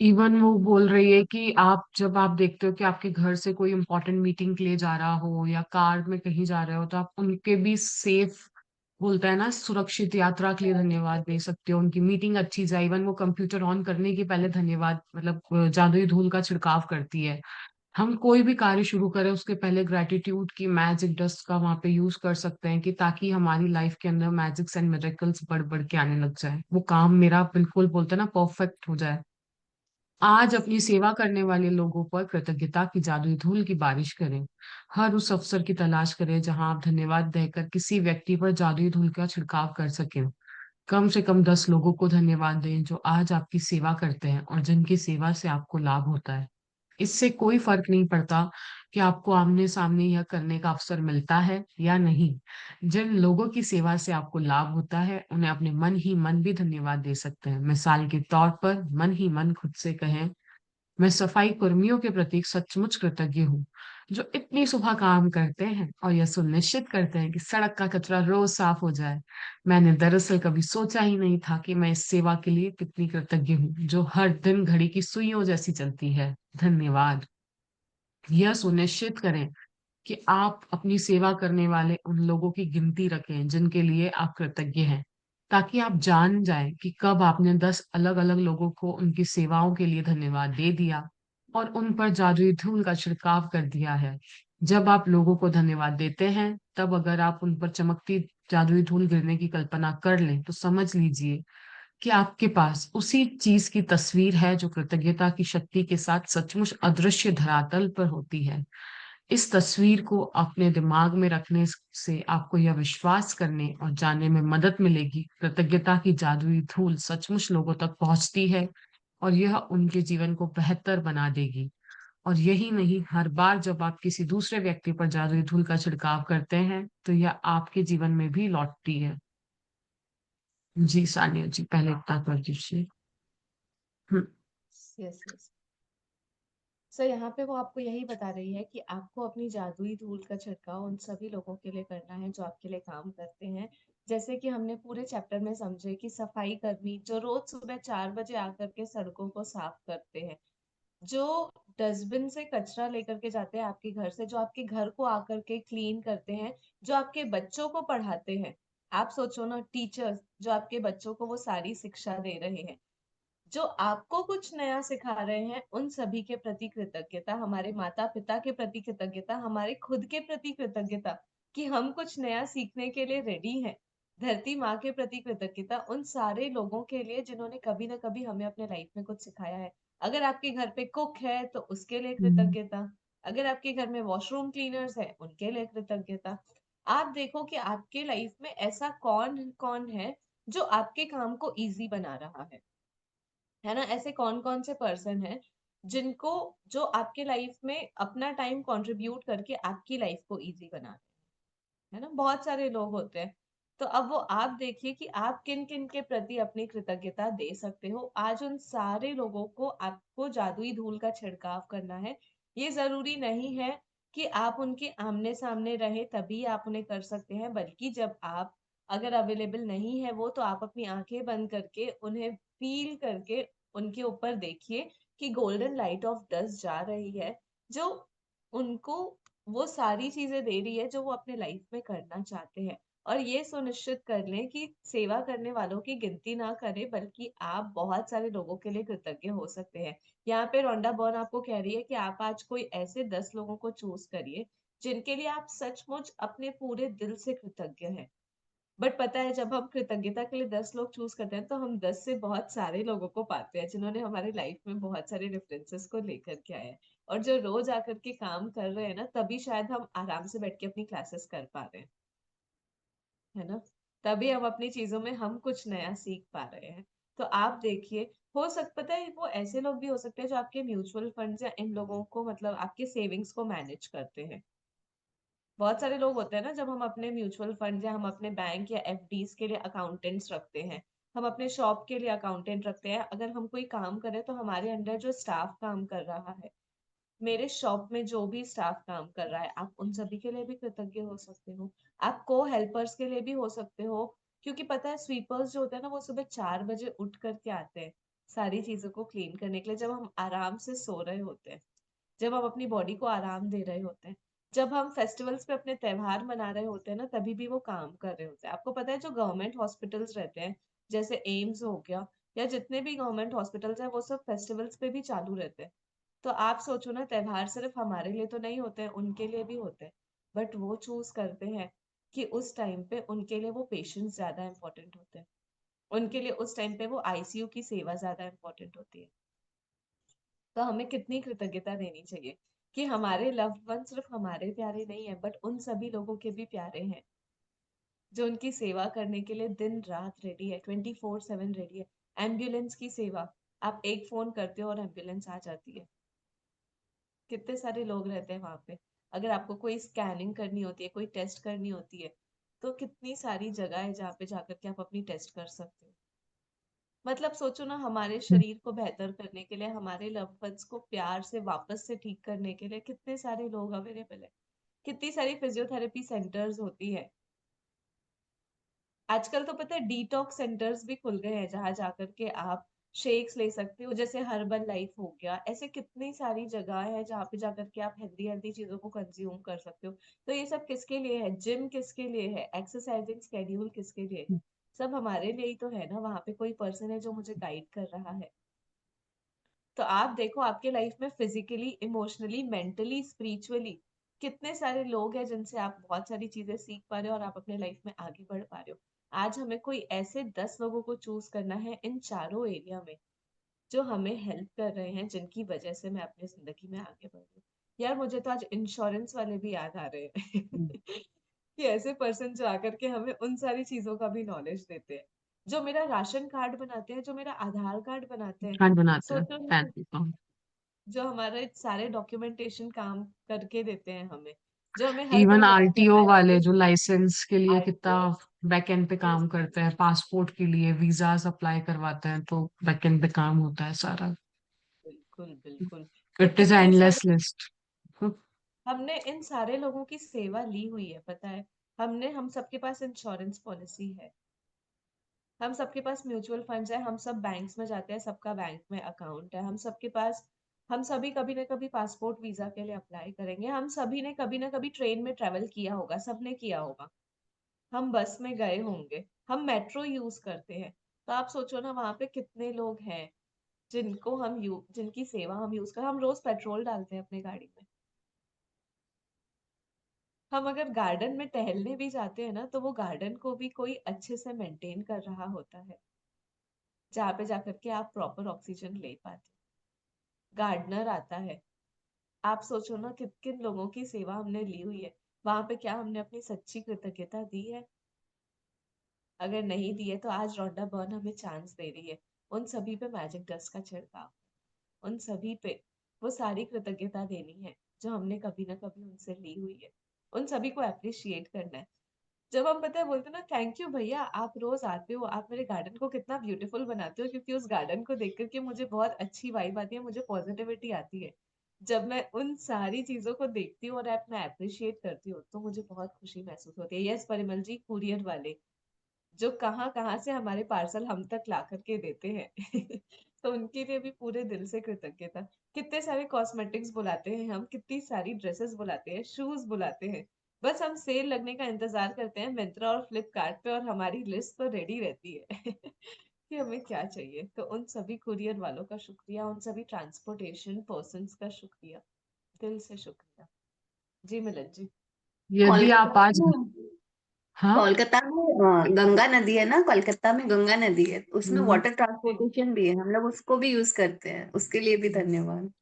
इवन वो बोल रही है कि आप जब आप देखते हो कि आपके घर से कोई इंपॉर्टेंट मीटिंग के लिए जा रहा हो या कार में कहीं जा रहे हो, तो आप उनके भी सेफ, बोलता है ना, सुरक्षित यात्रा के लिए धन्यवाद दे सकते हो। उनकी मीटिंग अच्छी जाए, इवन वो कंप्यूटर ऑन करने के पहले धन्यवाद, मतलब जादुई धूल का छिड़काव करती है। हम कोई भी कार्य शुरू करें उसके पहले ग्रेटिट्यूड की मैजिक डस्ट का वहां पे यूज कर सकते हैं, कि ताकि हमारी लाइफ के अंदर मैजिक्स एंड मिरेकल्स बढ़ बढ़ के आने लग जाए, वो काम मेरा बिल्कुल, बोलते हैं ना, परफेक्ट हो जाए। आज अपनी सेवा करने वाले लोगों पर कृतज्ञता की जादुई धूल की बारिश करें। हर उस अवसर की तलाश करें जहां आप धन्यवाद देकर किसी व्यक्ति पर जादुई धूल का छिड़काव कर सकें। कम से कम 10 लोगों को धन्यवाद दें जो आज आपकी सेवा करते हैं और जिनकी सेवा से आपको लाभ होता है। इससे कोई फर्क नहीं पड़ता कि आपको आमने सामने यह करने का अवसर मिलता है या नहीं। जिन लोगों की सेवा से आपको लाभ होता है उन्हें अपने मन ही मन भी धन्यवाद दे सकते हैं। मिसाल के तौर पर मन ही मन खुद से कहें, मैं सफाई कर्मियों के प्रति सचमुच कृतज्ञ हूँ जो इतनी सुबह काम करते हैं और यह सुनिश्चित करते हैं कि सड़क का कचरा रोज साफ हो जाए। मैंने दरअसल कभी सोचा ही नहीं था कि मैं इस सेवा के लिए कितनी कृतज्ञ हूँ जो हर दिन घड़ी की सुइयों जैसी चलती है। धन्यवाद। यह सुनिश्चित करें कि आप अपनी सेवा करने वाले उन लोगों की गिनती रखें जिनके लिए आप कृतज्ञ हैं, ताकि आप जान जाएं कि कब आपने 10 अलग-अलग लोगों को उनकी सेवाओं के लिए धन्यवाद दे दिया और उन पर जादुई धूल का छिड़काव कर दिया है। जब आप लोगों को धन्यवाद देते हैं, तब अगर आप उन पर चमकती जादुई धूल गिरने की कल्पना कर लें, तो समझ लीजिए कि आपके पास उसी चीज की तस्वीर है जो कृतज्ञता की शक्ति के साथ सचमुच अदृश्य धरातल पर होती है। इस तस्वीर को अपने दिमाग में रखने से आपको यह विश्वास करने और जानने में मदद मिलेगी, कृतज्ञता की जादुई धूल सचमुच लोगों तक पहुंचती है और यह उनके जीवन को बेहतर बना देगी। और यही नहीं, हर बार जब आप किसी दूसरे व्यक्ति पर जादुई धूल का छिड़काव करते हैं, तो यह आपके जीवन में भी लौटती है। जी, सानिया जी, पहले इतना कर दीजिए। हुँ, यस यस। सो यहाँ पे वो आपको यही बता रही है कि आपको अपनी जादुई धूल का छिड़काव उन सभी लोगों के लिए करना है जो आपके लिए काम करते हैं। जैसे कि हमने पूरे चैप्टर में समझे कि सफाई कर्मी जो रोज सुबह 4 बजे आकर के सड़कों को साफ करते हैं, जो डस्टबिन से कचरा लेकर के जाते हैं आपके घर से, जो आपके घर को आकर के क्लीन करते हैं, जो आपके बच्चों को पढ़ाते हैं। आप सोचो ना, टीचर्स जो आपके बच्चों को वो सारी शिक्षा दे रहे हैं, जो आपको कुछ नया सिखा रहे हैं, उन सभी के प्रति कृतज्ञता, हमारे माता पिता के प्रति कृतज्ञता, हमारे खुद के प्रति कृतज्ञता कि हम कुछ नया सीखने के लिए रेडी हैं। धरती माँ के प्रति कृतज्ञता, उन सारे लोगों के लिए जिन्होंने कभी ना कभी हमें अपने लाइफ में कुछ सिखाया है। अगर आपके घर पे कुक है तो उसके लिए हुँ, कृतज्ञता, अगर आपके घर में वॉशरूम क्लीनर्स है उनके लिए कृतज्ञता। आप देखो कि आपके लाइफ में ऐसा कौन कौन है जो आपके काम को इजी बना रहा है ना? ऐसे कौन कौन से पर्सन हैं जिनको, जो आपके लाइफ में अपना टाइम कंट्रीब्यूट करके आपकी लाइफ को इजी बना रहे हैं, है ना? बहुत सारे लोग होते हैं। तो अब वो आप देखिए कि आप किन किन के प्रति अपनी कृतज्ञता दे सकते हो। आज उन सारे लोगों को आपको जादुई धूल का छिड़काव करना है। ये जरूरी नहीं है कि आप उनके आमने सामने रहे तभी आप उन्हें कर सकते हैं, बल्कि जब आप अगर अवेलेबल नहीं है वो, तो आप अपनी आंखें बंद करके उन्हें फील करके उनके ऊपर देखिए कि गोल्डन लाइट ऑफ डस्ट जा रही है, जो उनको वो सारी चीजें दे रही है जो वो अपने लाइफ में करना चाहते हैं। और ये सुनिश्चित कर लें कि सेवा करने वालों की गिनती ना करें, बल्कि आप बहुत सारे लोगों के लिए कृतज्ञ हो सकते हैं। यहाँ पे रोंडा बॉर्न आपको कह रही है कि आप आज कोई ऐसे 10 लोगों को चूज करिए जिनके लिए आप सचमुच अपने पूरे दिल से कृतज्ञ हैं। बट पता है, जब हम कृतज्ञता के लिए 10 लोग चूज करते हैं तो हम 10 से बहुत सारे लोगों को पाते हैं जिन्होंने हमारी लाइफ में बहुत सारे डिफरेंसेस को लेकर के आए हैं, और जो रोज आकर के काम कर रहे हैं ना, तभी शायद हम आराम से बैठ के अपनी क्लासेस कर पा रहे हैं, है ना? तभी हम अपनी चीजों में हम कुछ नया सीख पा रहे हैं। तो आप देखिए, हो सक पता है वो ऐसे लोग भी हो सकते हैं जो आपके म्यूचुअल फंड्स या इन लोगों को, मतलब आपके सेविंग्स को मैनेज करते हैं। बहुत सारे लोग होते हैं ना, जब हम अपने म्यूचुअल फंड या हम अपने बैंक या एफडीज के लिए अकाउंटेंट्स रखते हैं, हम अपने शॉप के लिए अकाउंटेंट रखते हैं, अगर हम कोई काम करें तो हमारे अंडर जो स्टाफ काम कर रहा है, मेरे शॉप में जो भी स्टाफ काम कर रहा है, आप उन सभी के लिए भी कृतज्ञ हो सकते हो। आप को हेल्पर्स के लिए भी हो सकते हो, क्योंकि पता है स्वीपर्स जो होते हैं ना, वो सुबह 4 बजे उठ करके आते हैं सारी चीजों को क्लीन करने के लिए, जब हम आराम से सो रहे होते हैं, जब हम अपनी बॉडी को आराम दे रहे होते हैं, जब हम फेस्टिवल्स पे अपने त्योहार मना रहे होते हैं ना, तभी भी वो काम कर रहे होते हैं। आपको पता है जो गवर्नमेंट हॉस्पिटल्स रहते हैं, जैसे एम्स हो गया या जितने भी गवर्नमेंट हॉस्पिटल्स हैं, वो सब फेस्टिवल्स पे भी चालू रहते हैं। तो आप सोचो ना, त्योहार सिर्फ हमारे लिए तो नहीं होते हैं, उनके लिए भी होते हैं। बट वो चूज करते हैं कि उस टाइम पे उनके लिए वो पेशेंट्स ज्यादा इंपॉर्टेंट होते हैं, उनके लिए उस टाइम पे वो आईसीयू की सेवा ज्यादा इंपॉर्टेंट होती है। तो हमें कितनी कृतज्ञता देनी चाहिए कि हमारे लव्ड वन सिर्फ हमारे प्यारे नहीं है बट उन सभी लोगों के भी प्यारे हैं, जो उनकी सेवा करने के लिए दिन रात रेडी है, 24/7 रेडी है। एम्बुलेंस की सेवा, आप एक फोन करते हो और एम्बुलेंस आ जाती है। कितने सारे लोग रहते हैं वहां पे। अगर आपको कोई स्कैनिंग करनी होती है, कोई टेस्ट करनी होती है, तो कितनी सारी जगह है जहाँ पे जाकर के आप अपनी टेस्ट कर सकते हो। मतलब सोचो ना, हमारे शरीर को बेहतर करने के लिए, हमारे लव्ड वंस को प्यार से वापस से ठीक करने के लिए कितने सारे लोग अवेलेबल है। कितनी सारी फिजियोथेरेपी सेंटर्स होती है। आजकल तो पता है डिटॉक्स सेंटर्स भी खुल गए हैं जहां जाकर के आप शेक्स ले सकते हो, जैसे हर्बल लाइफ हो गया। ऐसे कितनी सारी जगह है जहाँ पे जाकर के आप हेल्दी हेल्दी चीजों को कंज्यूम कर सकते हो। तो ये सब किसके लिए है? जिम किसके लिए है? एक्सरसाइजिंग स्केड्यूल किसके लिए है? सब हमारे लिए ही तो है ना। वहां पे कोई पर्सन है जो मुझे गाइड कर रहा है। तो आप देखो आपके लाइफ में फिजिकली, इमोशनली, मेंटली, स्पिरिचुअली कितने सारे लोग हैं जिनसे आप बहुत सारी चीजें सीख पा रहे हो और आप अपने लाइफ में आगे बढ़ पा रहे हो। आज हमें कोई ऐसे 10 लोगों को चूज करना है इन चारों एरिया में, जो हमें हेल्प कर रहे हैं, जिनकी वजह से मैं अपनी जिंदगी में आगे बढ़ रही हूँ। यार मुझे तो आज इंश्योरेंस वाले भी याद आ रहे हैं कि ऐसे पर्सन जो आकर के हमें उन सारी चीजों का भी नॉलेज देते हैं, जो मेरा राशन कार्ड बनाते हैं, जो मेरा आधार कार्ड बनाते हैं। कार्ड बनाते हैं, सोचो पैन ना, का। जो हमारे सारे डॉक्यूमेंटेशन काम करके देते हैं हमें, जो हमें हर इवन कोई बताते हैं आरटीओ वाले जो आरटीओ, लाइसेंस के लिए कितना आरटीओ। बैकएंड पे काम करते हैं, पासपोर्ट के लिए वीजा अप्लाई करवाते हैं, तो बैकएंड पे काम होता है सारा। बिल्कुल बिल्कुल। तो इट इज कितने एंडलेस सारे, लिस्ट। हमने इन सारे लोगों की सेवा ली हुई है, पता है। हम सबके पास इंश्योरेंस पॉलिसी है, हम सबके पास म्यूचुअल फंड्स है, हम सब बैंक्स में जाते हैं, सबका बैंक में अकाउंट है, हम सबके पास, हम सभी कभी ना कभी पासपोर्ट वीजा के लिए अप्लाई करेंगे, हम सभी ने कभी ना कभी ट्रेन में ट्रेवल किया होगा, सबने किया होगा, हम बस में गए होंगे, हम मेट्रो यूज करते हैं। तो आप सोचो ना वहां पे कितने लोग हैं जिनकी सेवा हम यूज कर, हम रोज पेट्रोल डालते हैं अपनी गाड़ी में। हम अगर गार्डन में टहलने भी जाते हैं ना, तो वो गार्डन को भी कोई अच्छे से मेंटेन कर रहा होता है, जहाँ पे जाकर के आप प्रॉपर ऑक्सीजन ले पाते हो। गार्डनर आता है। आप सोचो ना किन किन लोगों की सेवा हमने ली हुई है। वहां पे क्या हमने अपनी सच्ची कृतज्ञता दी है? अगर नहीं दी है तो आज रोंडा बर्न हमें चांस दे रही है। उन सभी पे मैजिक डस्ट का छिड़काव, उन सभी पे वो सारी कृतज्ञता देनी है जो हमने कभी ना कभी उनसे ली हुई है। उन सभी को अप्रिशिएट करना है। जब हम पता है बोलते हैं ना, थैंक यू भैया, आप रोज आते हो, आप मेरे गार्डन को कितना ब्यूटीफुल बनाते हो, क्योंकि उस गार्डन को देख करके मुझे बहुत अच्छी वाइब आती है, मुझे पॉजिटिविटी आती है। जब मैं उन सारी चीजों को देखती हूँ और मैं अप्रिशिएट करती हूँ, तो मुझे बहुत खुशी महसूस होती है। यस परिमल जी, कुरियर वाले जो कहाँ कहाँ से हमारे पार्सल हम तक ला करके देते हैं तो उनके लिए भी पूरे दिल से कृतज्ञता। कितने सारे कॉस्मेटिक्स बुलाते हैं हम, कितनी सारी ड्रेसेस बुलाते हैं, शूज बुलाते हैं। बस हम सेल लगने का इंतजार करते हैं मिंत्रा और फ्लिपकार्ट पे, और हमारी लिस्ट तो रेडी रहती है कि हमें क्या चाहिए। तो उन सभी कुरियर वालों का शुक्रिया, उन सभी ट्रांसपोर्टेशन पर्सन्स का शुक्रिया, दिल से शुक्रिया। जी मिलन जी। यदि आप कोलकाता आज, में हाँ। कोलकाता में गंगा नदी है ना, कोलकाता में गंगा नदी है, उसमें हम्म। वाटर ट्रांसपोर्टेशन भी है, हम लोग उसको भी यूज करते हैं, उसके लिए भी धन्यवाद।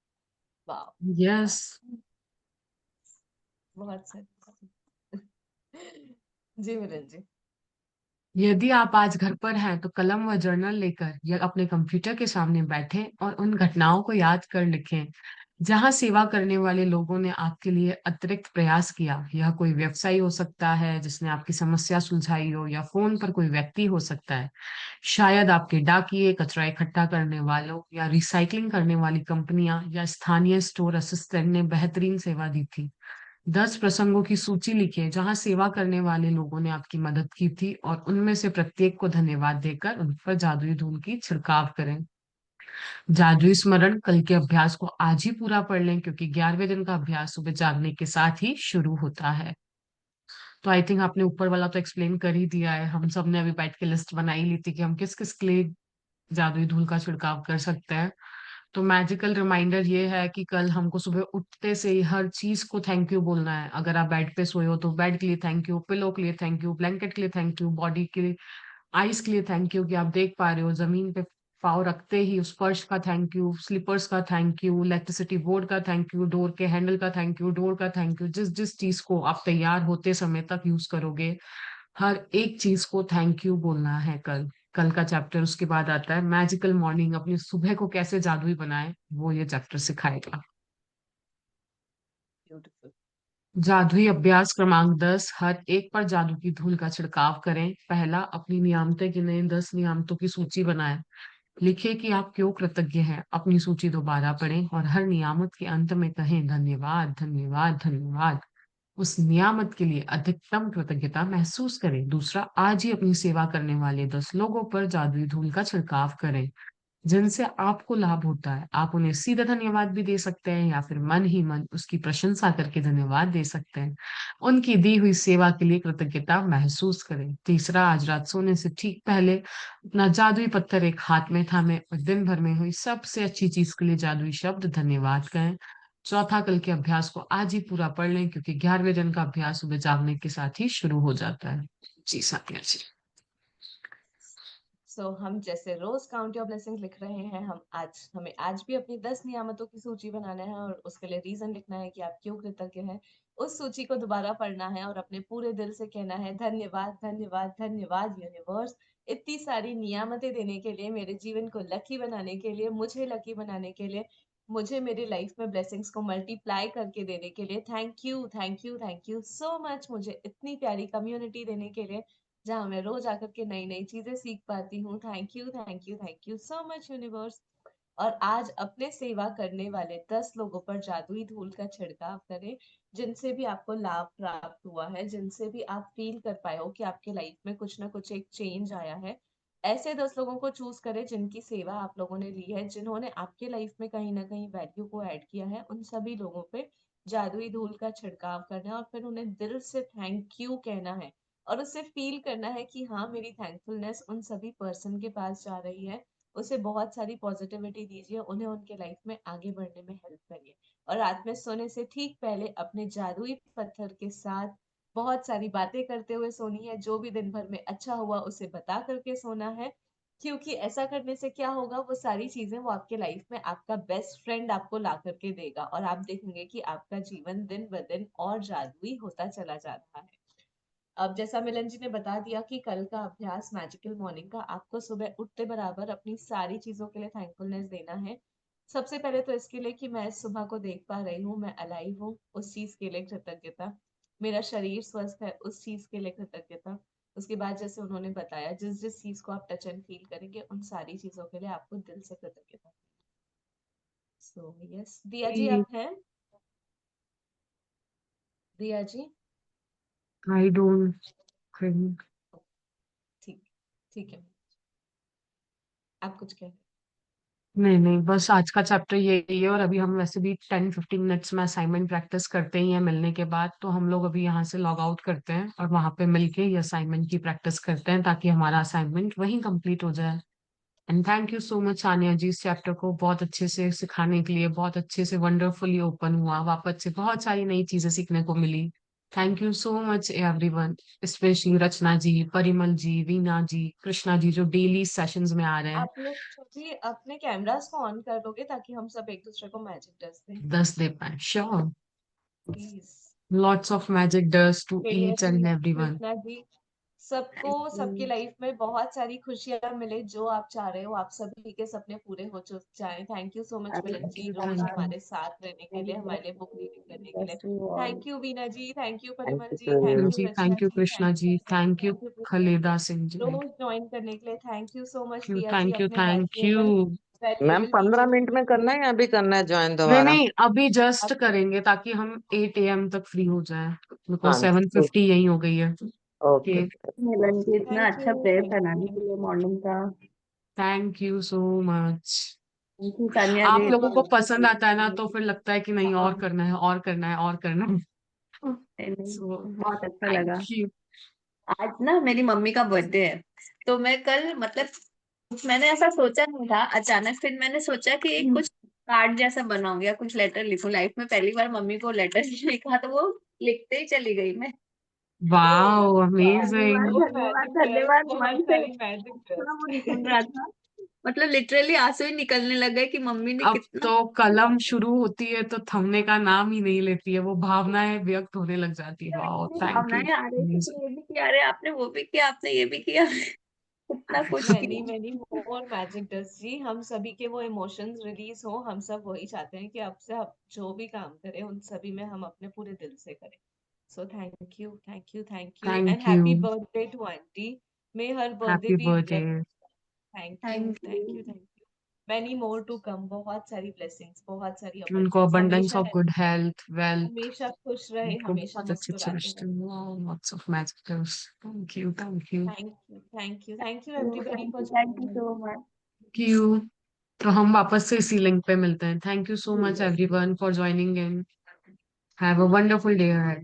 वाह, यस। वाह, बहुत सही जी मिलन जी। यदि आप आज घर पर हैं तो कलम व जर्नल लेकर या अपने कंप्यूटर के सामने बैठें और उन घटनाओं को याद कर लिखें जहां सेवा करने वाले लोगों ने आपके लिए अतिरिक्त प्रयास किया। यह कोई व्यवसायी हो सकता है जिसने आपकी समस्या सुलझाई हो, या फोन पर कोई व्यक्ति हो सकता है, शायद आपके डाकिए, कचरा इकट्ठा करने वालों या रिसाइकलिंग करने वाली कंपनियां या स्थानीय स्टोर असिस्टेंट ने बेहतरीन सेवा दी थी। 10 प्रसंगों की सूची लिखें जहां सेवा करने वाले लोगों ने आपकी मदद की थी, और उनमें से प्रत्येक को धन्यवाद देकर उन पर जादुई धूल की छिड़काव करें। जादुई स्मरण कल के अभ्यास को आज ही पूरा पढ़ लें, क्योंकि 11वें दिन का अभ्यास सुबह जागने के साथ ही शुरू होता है। तो आई थिंक आपने ऊपर वाला तो एक्सप्लेन कर ही दिया है। हम सब ने अभी बैठ के लिस्ट बनाई ली थी कि हम किस किस के लिए जादुई धूल का छिड़काव कर सकते हैं। तो मैजिकल रिमाइंडर ये है कि कल हमको सुबह उठते से ही हर चीज को थैंक यू बोलना है। अगर आप बेड पे सोए हो तो बेड के लिए थैंक यू, पिलो के लिए थैंक यू, ब्लैंकेट के लिए थैंक यू, बॉडी के लिए, आइस के लिए थैंक यू कि आप देख पा रहे हो, जमीन पे पाँव रखते ही उस फर्श का थैंक यू, स्लीपर्स का थैंक यू, इलेक्ट्रिसिटी बोर्ड का थैंक यू, डोर के हैंडल का थैंक यू, डोर का थैंक यू, जिस जिस चीज को आप तैयार होते समय तक यूज करोगे, हर एक चीज को थैंक यू बोलना है। कल कल का चैप्टर उसके बाद आता है, मैजिकल मॉर्निंग, अपनी सुबह को कैसे जादुई बनाए, वो ये चैप्टर सिखाएगा। ब्यूटीफुल। जादुई अभ्यास क्रमांक 10, हर एक पर जादू की धूल का छिड़काव करें। पहला, अपनी नियामतें गिने, 10 नियामतों की सूची बनाएं। लिखें कि आप क्यों कृतज्ञ हैं। अपनी सूची दोबारा पढ़ें और हर नियामत के अंत में कहें, धन्यवाद धन्यवाद धन्यवाद। उस नियामत के लिए अधिकतम कृतज्ञता महसूस करें। दूसरा, आज ही अपनी सेवा करने वाले 10 लोगों पर जादुई धूल का छिड़काव करें जिनसे आपको लाभ होता है। आप उन्हें सीधे धन्यवाद भी दे सकते हैं या फिर मन ही मन उसकी प्रशंसा करके धन्यवाद दे सकते हैं। उनकी दी हुई सेवा के लिए कृतज्ञता महसूस करें। तीसरा, आज रात सोने से ठीक पहले अपना जादुई पत्थर एक हाथ में थामे और दिन भर में हुई सबसे अच्छी चीज के लिए जादुई शब्द धन्यवाद कहें। चौथा, कल के अभ्यास को आज ही पूरा पढ़ लें क्योंकि 11वें दिन का अभ्यास सुबह जागने के साथ ही शुरू हो जाता है। जी सानिया जी। सो हम जैसे रोज काउंट योर ब्लेसिंग्स लिख रहे हैं, हमें आज भी अपनी 10 नियामतों की सूची बनाना है और उसके लिए रीजन लिखना है कि आप क्यों कृतज्ञ हैं। उस सूची को दोबारा पढ़ना है और अपने पूरे दिल से कहना है, धन्यवाद धन्यवाद धन्यवाद यूनिवर्स, इतनी सारी नियामतें देने के लिए, मेरे जीवन को लकी बनाने के लिए, मुझे लकी बनाने के लिए, मुझे मेरी लाइफ में ब्लेसिंग्स को मल्टीप्लाई करके देने के लिए। Thank you thank you thank you so much, मुझे इतनी प्यारी कम्युनिटी देने के लिए जहाँ मैं रोज आकर के नई नई चीजें सीख पाती हूँ। Thank you thank you thank you so much universe. और आज अपने सेवा करने वाले 10 लोगों पर जादुई धूल का छिड़काव करें जिनसे भी आपको लाभ प्राप्त हुआ है, जिनसे भी आप फील कर पाए हो कि आपके लाइफ में कुछ ना कुछ एक चेंज आया है। ऐसे 10 लोगों को चूज करें जिनकी सेवा आप लोगों ने ली है, जिन्होंने आपके लाइफ में कहीं ना कहीं वैल्यू को ऐड किया है। उन सभी लोगों पे जादुई धूल का छिड़काव करना है और फिर उन्हें दिल से थैंक यू कहना है और उससे फील करना है कि हाँ, मेरी थैंकफुलनेस उन सभी पर्सन के पास जा रही है। उसे बहुत सारी पॉजिटिविटी दीजिए, उन्हें उनके लाइफ में आगे बढ़ने में हेल्प करिए। और रात में सोने से ठीक पहले अपने जादुई पत्थर के साथ बहुत सारी बातें करते हुए सोनी है। जो भी दिन भर में अच्छा हुआ उसे बता करके सोना है, क्योंकि ऐसा करने से क्या होगा, वो सारी चीजें वो आपके लाइफ में आपका बेस्ट फ्रेंड आपको ला करके देगा और आप देखेंगे कि आपका जीवन दिन ब दिन और जादुई होता चला जा रहा है। अब जैसा मिलन जी ने बता दिया कि कल का अभ्यास मैजिकल मॉर्निंग का, आपको सुबह उठते बराबर अपनी सारी चीजों के लिए थैंकफुलनेस देना है। सबसे पहले तो इसके लिए कि मैं इस सुबह को देख पा रही हूँ, मैं अलाइव हूँ, उस चीज के लिए कृतज्ञता। मेरा शरीर स्वस्थ है, उस चीज के लिए कृतज्ञता। उसके बाद जैसे उन्होंने बताया, जिस जिस चीज को आप टच एंड फील करेंगे उन सारी चीजों के लिए आपको दिल से कृतज्ञता। सो यस, दिया जी आप हैं? दिया जी? I don't think. ठीक, ठीक है। आप कुछ कह रहे नहीं नहीं, बस आज का चैप्टर यही है और अभी हम वैसे भी 10-15 मिनट्स में असाइनमेंट प्रैक्टिस करते ही हैं मिलने के बाद, तो हम लोग अभी यहाँ से लॉग आउट करते हैं और वहां पे मिलके ये असाइनमेंट की प्रैक्टिस करते हैं ताकि हमारा असाइनमेंट वहीं कंप्लीट हो जाए। And thank you so much Sania ji, इस चैप्टर को बहुत अच्छे से सिखाने के लिए, बहुत अच्छे से वंडरफुली ओपन हुआ, वापस से बहुत सारी नई चीजें सीखने को मिली। Thank you so much everyone, specially Rachna ji, Parimal ji, Veena ji, Krishna ji जो डेली सेशंस में आ रहे हैं। आप लोग भी अपने कैमरास को ऑन कर लोगे ताकि हम सब एक दूसरे को मैजिक डस्ट दें, 10 दे पाए, sure. Please. Lots of magic dust to चलिए each and फिर everyone. कृष्णा जी, सबको थैंक सबकी यू। लाइफ में बहुत सारी खुशियां मिले, जो आप चाह रहे हो आप सभी के सपने पूरे हो जाएं। Thank you so much Milan ji, रोज Thank you. हमारे साथ रहने के लिए, हमारे लिए बुक रीडिंग करने के लिए। Bless you all. Thank you Veena ji, thank you Thank Parimal you ji, so Thank thank you much. You ji, Rachna thank you ji, Krishna thank ji, you thank you thank you Krishna ji, Khaleda Singh ji. रोज ज्वाइन करने के लिए thank you so much. Diya ji thank you अपने thank you. Valuable ma'am valuable 15 teaching minute में करना है या अभी करना है ज्वाइन नहीं दोबारा? नहीं, अभी जस्ट आप करेंगे ताकि हम 8 AM तक फ्री हो जाए, बिकॉज हाँ, 7:50 यही हो गई है। ओके। ओके, मिलन जी, इतना थैंक अच्छा यू प्रेयर थैंक कराने यू। के लिए मॉर्निंग का। Thank you so much. Thank you Tania ji, आप लोगों इतना को अच्छा पसंद प्रेयर आता है ना करने तो के फिर लिए। लगता है कि नहीं और करना है और करना है और करना है। नहीं, सो बहुत अच्छा थैंक लगा। यू। आज ना मेरी मम्मी का बर्थडे है, तो मैं कल मतलब मैंने ऐसा सोचा नहीं था, अचानक फिर मैंने सोचा कि एक कुछ कार्ड जैसा बनाऊंगी या कुछ लेटर लिखूं। लाइफ में पहली बार मम्मी को लेटर लिखा, तो वो लिखते ही चली गई मैं। वाओ धन्यवाद अमेजिंग। वो धन्यवाद मैजिक ड्रेस, धन्यवाद, वो मन से हमारी मैजिक ड्रेस। थोड़ा वो निकल रहा था। मतलब लिटरली आंसू ही निकलने लग गए कि मम्मी ने अब कितना तो कलम शुरू होती है तो थमने का नाम ही नहीं लेती है, वो भावनाएं व्यक्त होने लग जाती है। वाओ, इतनी थैंक यू। भावनाएं आ रही थी कि ये भी किया, अरे आपने वो भी किया, आपने ये भी किया। कितना कुछ मैनी किया। मैनी मोर मैजिक डस्ट जी, हम सभी के वो इमोशंस रिलीज हो, हम सब वही चाहते हैं कि अब से हम जो भी काम करें उन सभी में हम अपने पूरे दिल से करें। So thank you, thank you, thank you, and thank you. Happy birthday to aunty. May her birthday happy be birthday. Thank you, thank you. Thank you, thank you. Many more to come, बहुत सारी blessings, बहुत सारी उनको abundance, abundance हमेशा of good health, wealth. हमेशा खुश रहे, उनको हमेशा बहुत अच्छे अच्छे मुस्कुराते रिश्ते, रहे। Wow, lots of magicals. Thank you, thank you. Thank you, thank you, thank you everybody thank for you, thank you joining. So much. Thank you. तो हम वापस से इसी लिंक पे मिलते हैं। Thank you so much everyone for joining in. Have a wonderful day ahead.